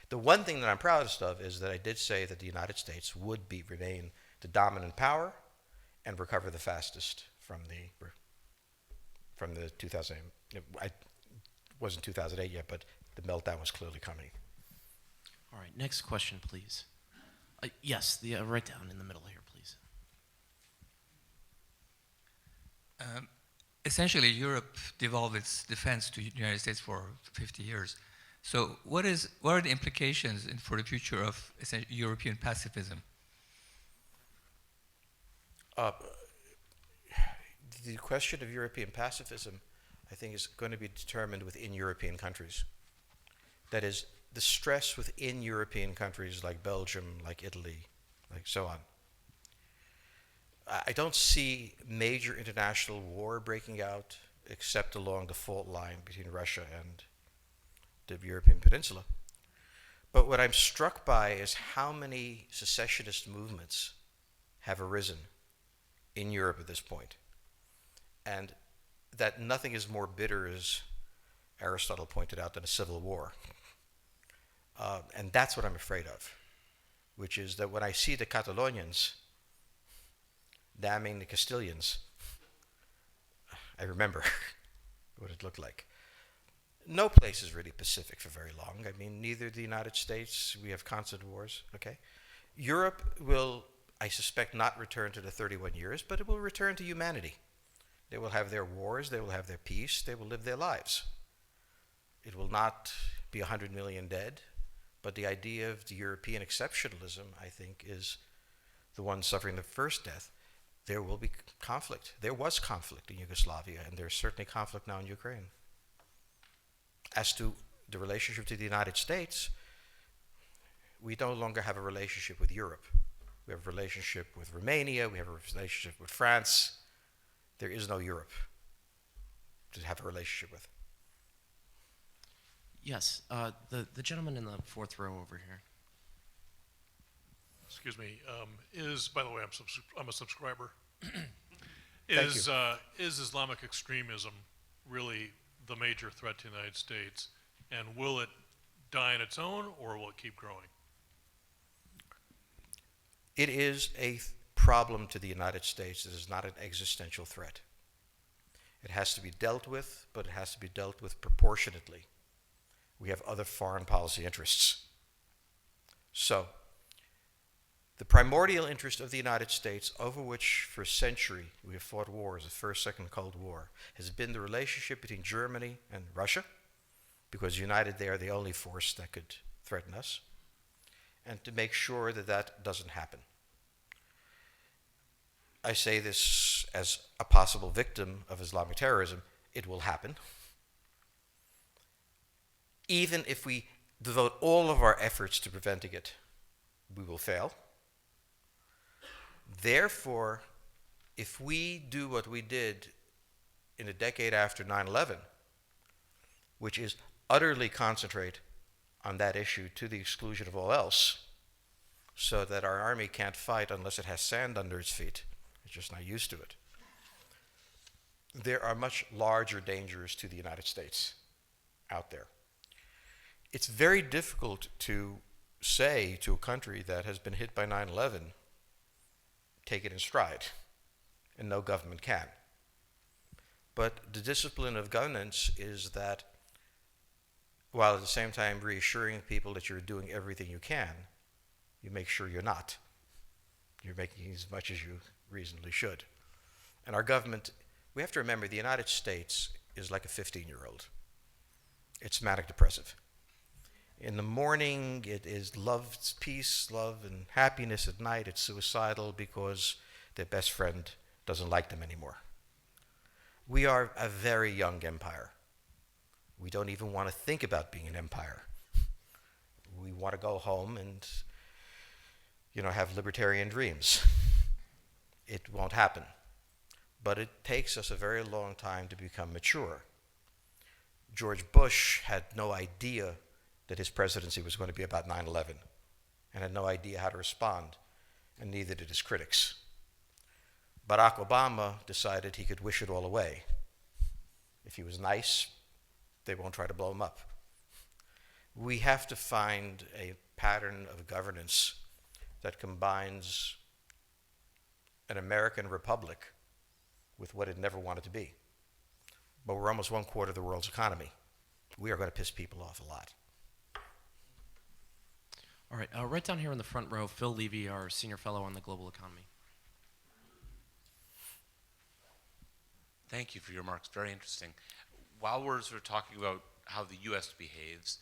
The one thing that I'm proudest of is that I did say that the United States would remain the dominant power and recover the fastest from the 2000. It wasn't 2008 yet, but the meltdown was clearly coming. All right, next question, please. Yes, right down in the middle here, please. Essentially, Europe devolved its defense to the United States for 50 years. So what are the implications for the future of European pacifism? The question of European pacifism, I think, is going to be determined within European countries. That is, the stress within European countries like Belgium, like Italy, like so on. I don't see major international war breaking out except along the fault line between Russia and the European peninsula. But what I'm struck by is how many secessionist movements have arisen in Europe at this point. And that nothing is more bitter, as Aristotle pointed out, than a civil war. And that's what I'm afraid of, which is that when I see the Catalonians damning the Castilians, I remember what it looked like. No place is really pacific for very long. I mean, neither the United States, we have constant wars, okay? Europe will, I suspect, not return to the 31 years, but it will return to humanity. They will have their wars, they will have their peace, they will live their lives. It will not be 100 million dead, but the idea of the European exceptionalism, I think, is the one suffering the first death. There will be conflict. There was conflict in Yugoslavia, and there's certainly conflict now in Ukraine. As to the relationship to the United States, we no longer have a relationship with Europe. We have a relationship with Romania, we have a relationship with France. There is no Europe to have a relationship with. Yes, the gentleman in the fourth row over here. Excuse me. By the way, I'm a subscriber. Thank you. Is Islamic extremism really the major threat to the United States, and will it die on its own, or will it keep growing? It is a problem to the United States. It is not an existential threat. It has to be dealt with, but it has to be dealt with proportionately. We have other foreign policy interests. So, the primordial interest of the United States, over which for a century we have fought wars, the First, Second Cold War, has been the relationship between Germany and Russia, because united they are the only force that could threaten us, and to make sure that that doesn't happen. I say this as a possible victim of Islamic terrorism. It will happen. Even if we devote all of our efforts to preventing it, we will fail. Therefore, if we do what we did in the decade after 9/11, which is utterly concentrate on that issue to the exclusion of all else, so that our army can't fight unless it has sand under its feet, it's just not used to it, there are much larger dangers to the United States out there. It's very difficult to say to a country that has been hit by 9/11, take it in stride, and no government can. But the discipline of governance is that while at the same time reassuring people that you're doing everything you can, you make sure you're not. You're making as much as you reasonably should. And our government, we have to remember the United States is like a 15-year-old. It's manic depressive. In the morning, it is love, peace, love, and happiness. At night, it's suicidal because their best friend doesn't like them anymore. We are a very young empire. We don't even want to think about being an empire. We want to go home and, have libertarian dreams. It won't happen. But it takes us a very long time to become mature. George Bush had no idea that his presidency was going to be about 9/11 and had no idea how to respond, and neither did his critics. Barack Obama decided he could wish it all away. If he was nice, they won't try to blow him up. We have to find a pattern of governance that combines an American republic with what it never wanted to be. But we're almost 1/4 of the world's economy. We are going to piss people off a lot. All right, right down here in the front row, Phil Levy, our senior fellow on the global economy. Thank you for your remarks. Very interesting. While we're sort of talking about how the U.S. behaves,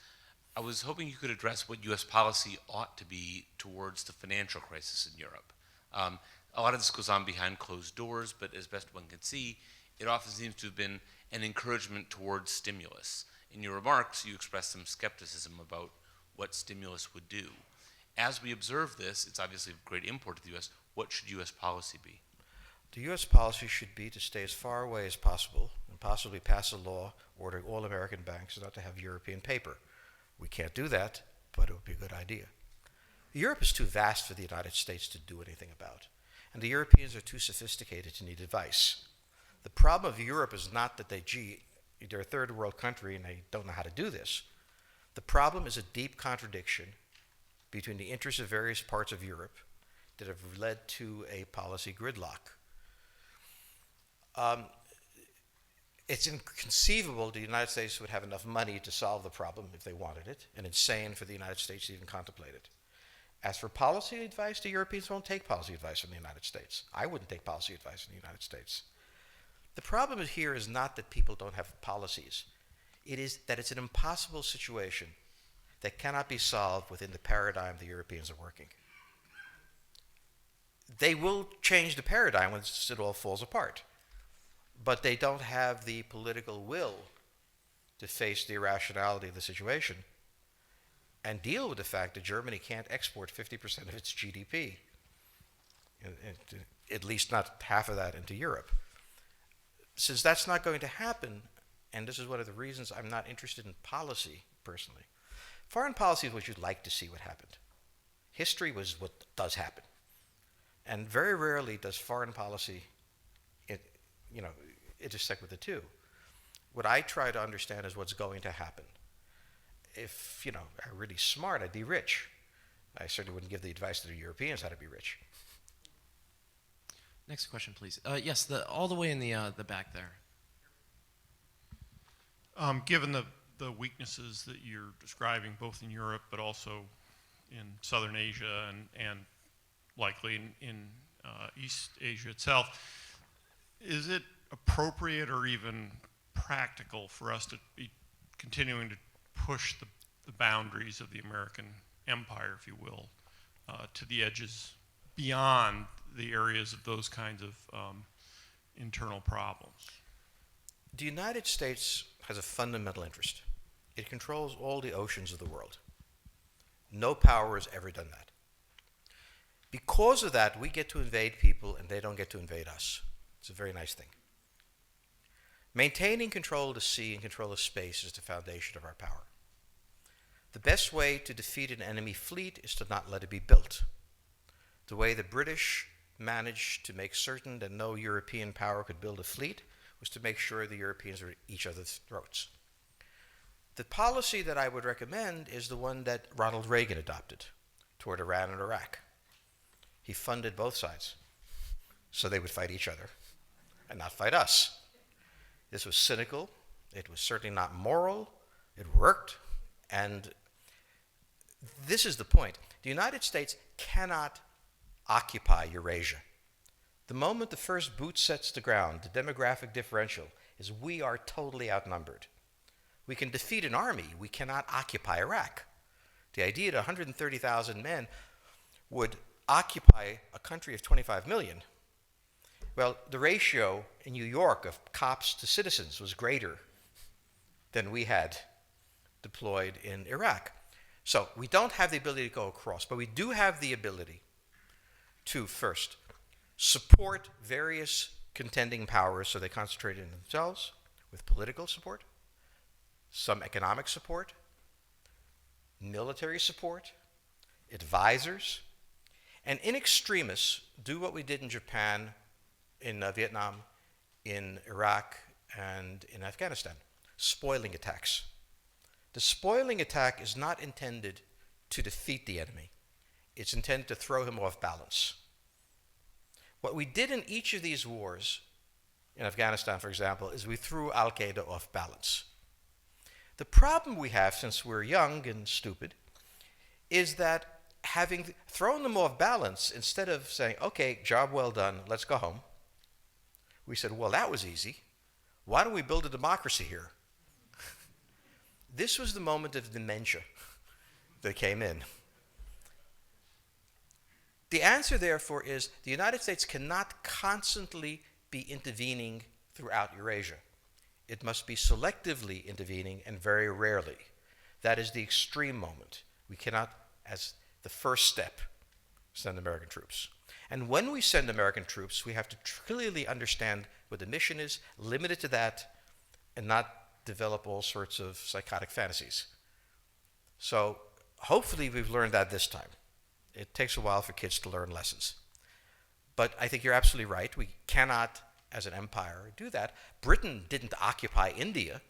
I was hoping you could address what U.S. policy ought to be towards the financial crisis in Europe. A lot of this goes on behind closed doors, but as best one can see, it often seems to have been an encouragement towards stimulus. In your remarks, you expressed some skepticism about what stimulus would do. As we observe this, it's obviously of great import to the U.S. What should U.S. policy be? The U.S. policy should be to stay as far away as possible and possibly pass a law ordering all American banks not to have European paper. We can't do that, but it would be a good idea. Europe is too vast for the United States to do anything about, and the Europeans are too sophisticated to need advice. The problem of Europe is not that they're a third world country and they don't know how to do this. The problem is a deep contradiction between the interests of various parts of Europe that have led to a policy gridlock. It's inconceivable the United States would have enough money to solve the problem if they wanted it, and insane for the United States to even contemplate it. As for policy advice, the Europeans won't take policy advice from the United States. I wouldn't take policy advice from the United States. The problem here is not that people don't have policies. It is that it's an impossible situation that cannot be solved within the paradigm the Europeans are working. They will change the paradigm once it all falls apart, but they don't have the political will to face the irrationality of the situation and deal with the fact that Germany can't export 50% of its GDP, at least not half of that, into Europe. Since that's not going to happen, and this is one of the reasons I'm not interested in policy personally, foreign policy is what you'd like to see what happened. History was what does happen. And very rarely does foreign policy intersect with the two. What I try to understand is what's going to happen. If, I'm really smart, I'd be rich. I certainly wouldn't give the advice to the Europeans how to be rich. Next question, please. Yes, all the way in the back there. Given the weaknesses that you're describing, both in Europe but also in Southern Asia and likely in East Asia itself, is it appropriate or even practical for us to be continuing to push the boundaries of the American empire, if you will, to the edges beyond the areas of those kinds of internal problems? The United States has a fundamental interest. It controls all the oceans of the world. No power has ever done that. Because of that, we get to invade people and they don't get to invade us. It's a very nice thing. Maintaining control of the sea and control of space is the foundation of our power. The best way to defeat an enemy fleet is to not let it be built. The way the British managed to make certain that no European power could build a fleet was to make sure the Europeans were at each other's throats. The policy that I would recommend is the one that Ronald Reagan adopted toward Iran and Iraq. He funded both sides so they would fight each other and not fight us. This was cynical. It was certainly not moral. It worked. And this is the point. The United States cannot occupy Eurasia. The moment the first boot sets the ground, the demographic differential is we are totally outnumbered. We can defeat an army. We cannot occupy Iraq. The idea that 130,000 men would occupy a country of 25 million, well, the ratio in New York of cops to citizens was greater than we had deployed in Iraq. So we don't have the ability to go across, but we do have the ability to first support various contending powers so they concentrate in themselves with political support, some economic support, military support, advisors, and in extremis do what we did in Japan, in Vietnam, in Iraq, and in Afghanistan, spoiling attacks. The spoiling attack is not intended to defeat the enemy. It's intended to throw him off balance. What we did in each of these wars, in Afghanistan, for example, is we threw Al-Qaeda off balance. The problem we have, since we're young and stupid, is that having thrown them off balance, instead of saying, okay, job well done, let's go home, we said, well, that was easy. Why don't we build a democracy here? This was the moment of dementia that came in. The answer, therefore, is the United States cannot constantly be intervening throughout Eurasia. It must be selectively intervening and very rarely. That is the extreme moment. We cannot, as the first step, send American troops. And when we send American troops, we have to clearly understand what the mission is, limit it to that, and not develop all sorts of psychotic fantasies. So hopefully we've learned that this time. It takes a while for kids to learn lessons. But I think you're absolutely right. We cannot, as an empire, do that. Britain didn't occupy India.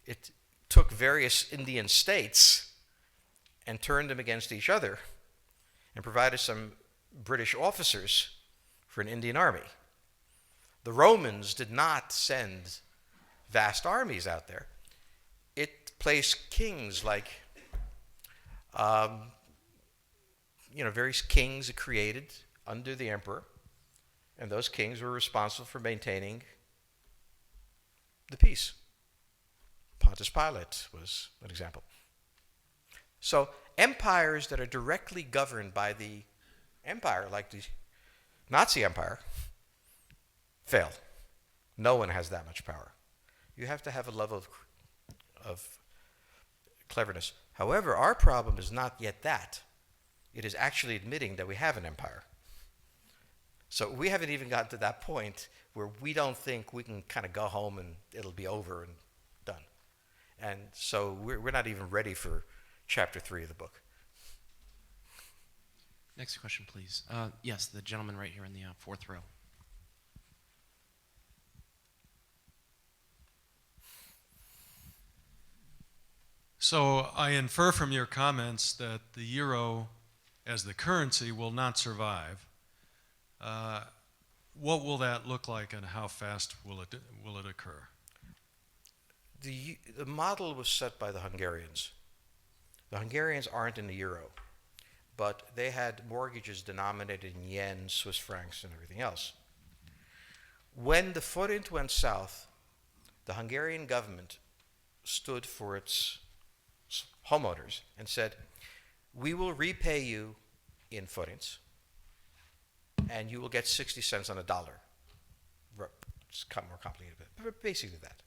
It took various Indian states and turned them against each other and provided some British officers for an Indian army. The Romans did not send vast armies out there. It placed kings like, various kings it created under the emperor, and those kings were responsible for maintaining the peace. Pontius Pilate was an example. So empires that are directly governed by the empire, like the Nazi Empire, fail. No one has that much power. You have to have a level of cleverness. However, our problem is not yet that. It is actually admitting that we have an empire. So we haven't even gotten to that point where we don't think we can kind of go home and it'll be over and done. And so we're not even ready for chapter 3 of the book. Next question, please. Yes, the gentleman right here in the fourth row. So I infer from your comments that the euro as the currency will not survive. What will that look like and how fast will it occur? The model was set by the Hungarians. The Hungarians aren't in the euro, but they had mortgages denominated in yen, Swiss francs, and everything else. When the forint went south, the Hungarian government stood for its homeowners and said, we will repay you in forints, and you will get 60 cents on a dollar. It's more complicated, but basically that.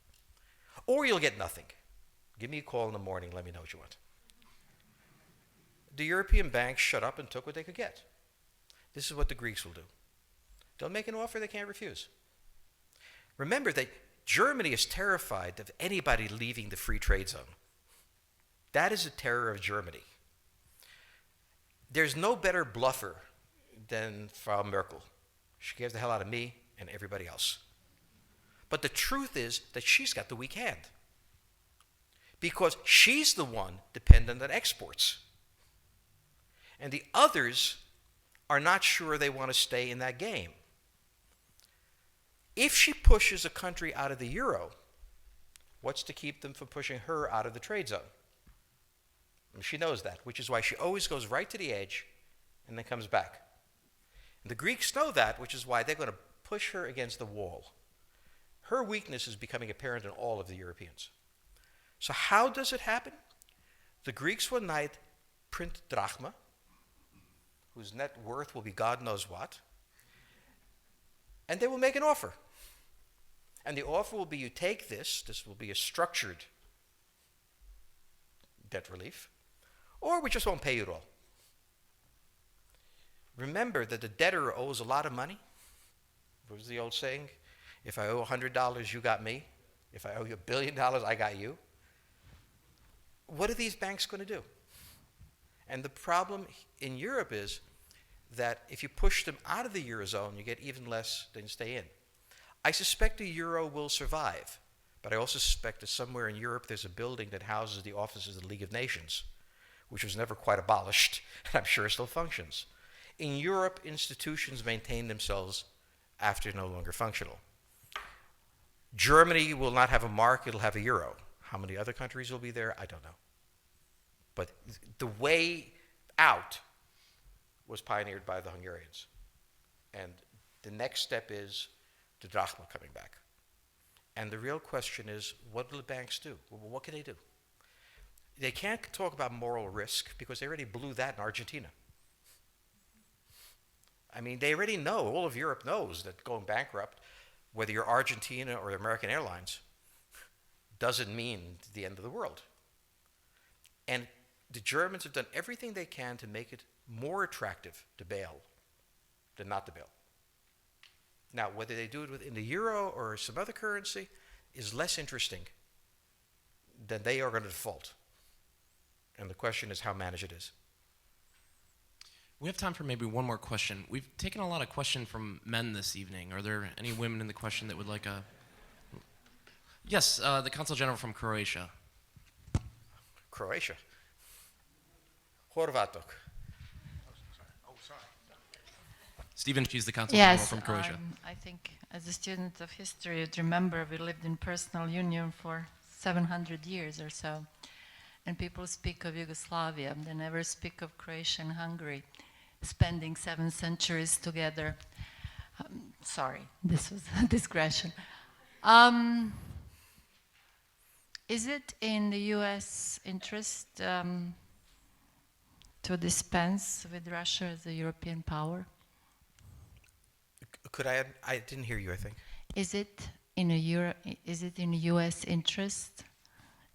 Or you'll get nothing. Give me a call in the morning, let me know what you want. The European banks shut up and took what they could get. This is what the Greeks will do. They'll make an offer they can't refuse. Remember that Germany is terrified of anybody leaving the free trade zone. That is the terror of Germany. There's no better bluffer than Frau Merkel. She scares the hell out of me and everybody else. But the truth is that she's got the weak hand, because she's the one dependent on exports. And the others are not sure they want to stay in that game. If she pushes a country out of the euro, what's to keep them from pushing her out of the trade zone? And she knows that, which is why she always goes right to the edge and then comes back. And the Greeks know that, which is why they're going to push her against the wall. Her weakness is becoming apparent in all of the Europeans. So how does it happen? The Greeks one night print drachma, whose net worth will be God knows what, and they will make an offer. And the offer will be, you take this will be a structured debt relief, or we just won't pay you at all. Remember that the debtor owes a lot of money. What was the old saying? If I owe $100, you got me. If I owe you $1 billion, I got you. What are these banks going to do? And the problem in Europe is that if you push them out of the Eurozone, you get even less than stay in. I suspect the euro will survive, but I also suspect that somewhere in Europe there's a building that houses the offices of the League of Nations, which was never quite abolished, and I'm sure still functions. In Europe, institutions maintain themselves after no longer functional. Germany will not have a mark, it'll have a euro. How many other countries will be there? I don't know. But the way out was pioneered by the Hungarians. And the next step is the drachma coming back. And the real question is, what will the banks do? Well, what can they do? They can't talk about moral risk because they already blew that in Argentina. I mean, they already know, all of Europe knows that going bankrupt, whether you're Argentina or American Airlines, doesn't mean the end of the world. And the Germans have done everything they can to make it more attractive to bail than not to bail. Now, whether they do it within the euro or some other currency is less interesting than they are going to default. And the question is how managed it is. We have time for maybe one more question. We've taken a lot of questions from men this evening. Are there any women in the question that would like a... Yes, the Consul General from Croatia. Croatia. Horvatok. Stephen, she's the Consul General Yes, from Croatia. I think as a student of history, you'd remember we lived in personal union for 700 years or so. And people speak of Yugoslavia, they never speak of Croatia and Hungary spending 7 centuries together. Sorry, this was a digression. Is it in the U.S. interest to dispense with Russia as a European power? Could I add? I didn't hear you, I think. Is it in U.S. interest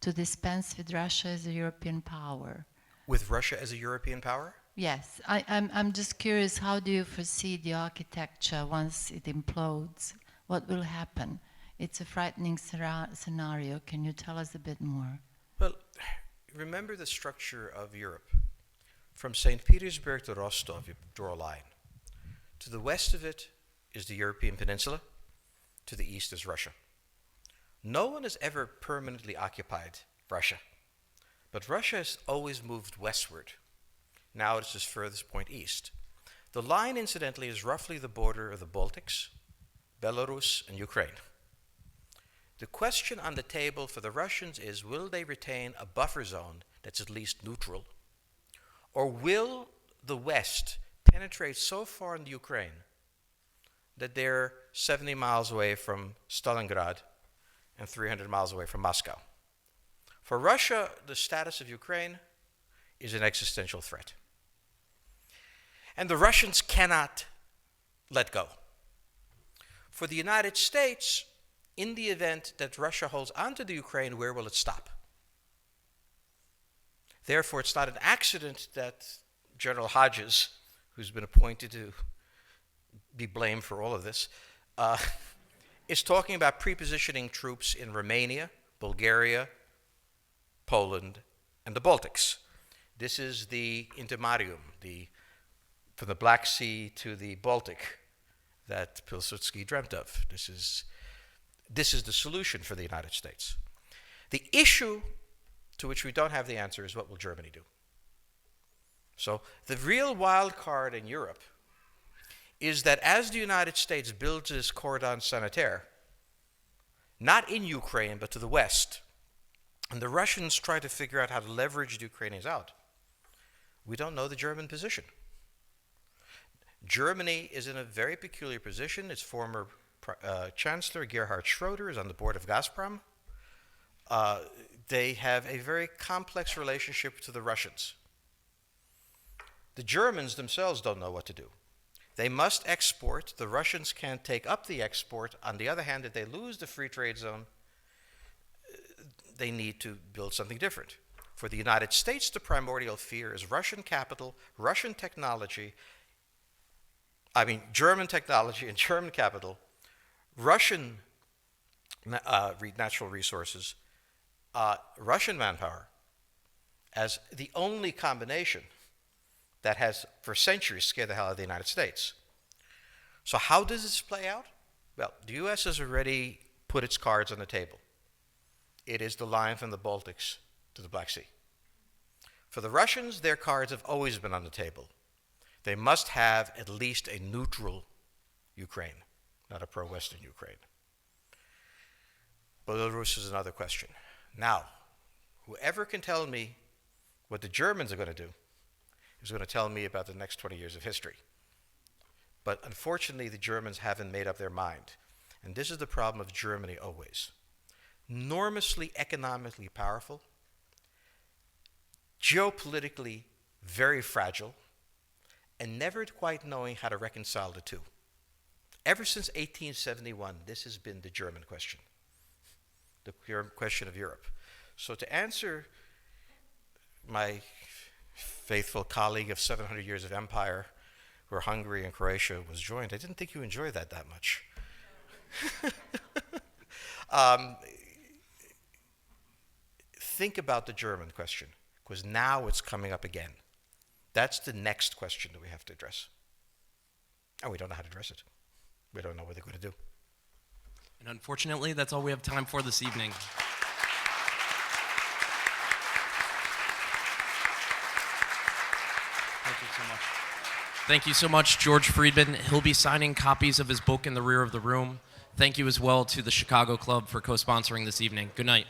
to dispense with Russia as a European power? With Russia as a European power? Yes, I'm just curious, how do you foresee the architecture once it implodes? What will happen? It's a frightening scenario. Can you tell us a bit more? Well, remember the structure of Europe. From St. Petersburg to Rostov, you draw a line. To the west of it is the European peninsula. To the east is Russia. No one has ever permanently occupied Russia. But Russia has always moved westward. Now it's its furthest point east. The line, incidentally, is roughly the border of the Baltics, Belarus, and Ukraine. The question on the table for the Russians is, will they retain a buffer zone that's at least neutral? Or will the West penetrate so far in the Ukraine that they're 70 miles away from Stalingrad and 300 miles away from Moscow? For Russia, the status of Ukraine is an existential threat. And the Russians cannot let go. For the United States, in the event that Russia holds onto the Ukraine, where will it stop? Therefore, it's not an accident that General Hodges, who's been appointed to be blamed for all of this, is talking about prepositioning troops in Romania, Bulgaria, Poland, and the Baltics. This is the intermarium, from the Black Sea to the Baltic, that Pilsudski dreamt of. This is the solution for the United States. The issue to which we don't have the answer is, what will Germany do? So the real wild card in Europe is that as the United States builds this cordon sanitaire, not in Ukraine, but to the west, and the Russians try to figure out how to leverage the Ukrainians out, we don't know the German position. Germany is in a very peculiar position. Its former Chancellor, Gerhard Schroeder, is on the board of Gazprom. They have a very complex relationship to the Russians. The Germans themselves don't know what to do. They must export. The Russians can't take up the export. On the other hand, if they lose the free trade zone, they need to build something different. For the United States, the primordial fear is Russian capital, Russian technology, German technology and German capital, Russian natural resources, Russian manpower, as the only combination that has for centuries scared the hell out of the United States. So how does this play out? Well, the U.S. has already put its cards on the table. It is the line from the Baltics to the Black Sea. For the Russians, their cards have always been on the table. They must have at least a neutral Ukraine, not a pro-Western Ukraine. Belarus is another question. Now, whoever can tell me what the Germans are going to do is going to tell me about the next 20 years of history. But unfortunately, the Germans haven't made up their mind. And this is the problem of Germany always. Enormously economically powerful, geopolitically very fragile, and never quite knowing how to reconcile the two. Ever since 1871, this has been the German question, the question of Europe. So to answer my faithful colleague of 700 years of empire, where Hungary and Croatia was joined, I didn't think you enjoyed that much. Think about the German question, because now it's coming up again. That's the next question that we have to address. And we don't know how to address it. We don't know what they're going to do. And unfortunately, that's all we have time for this evening. Thank you so much. Thank you so much, George Friedman. He'll be signing copies of his book in the rear of the room. Thank you as well to the Chicago Club for co-sponsoring this evening. Good night.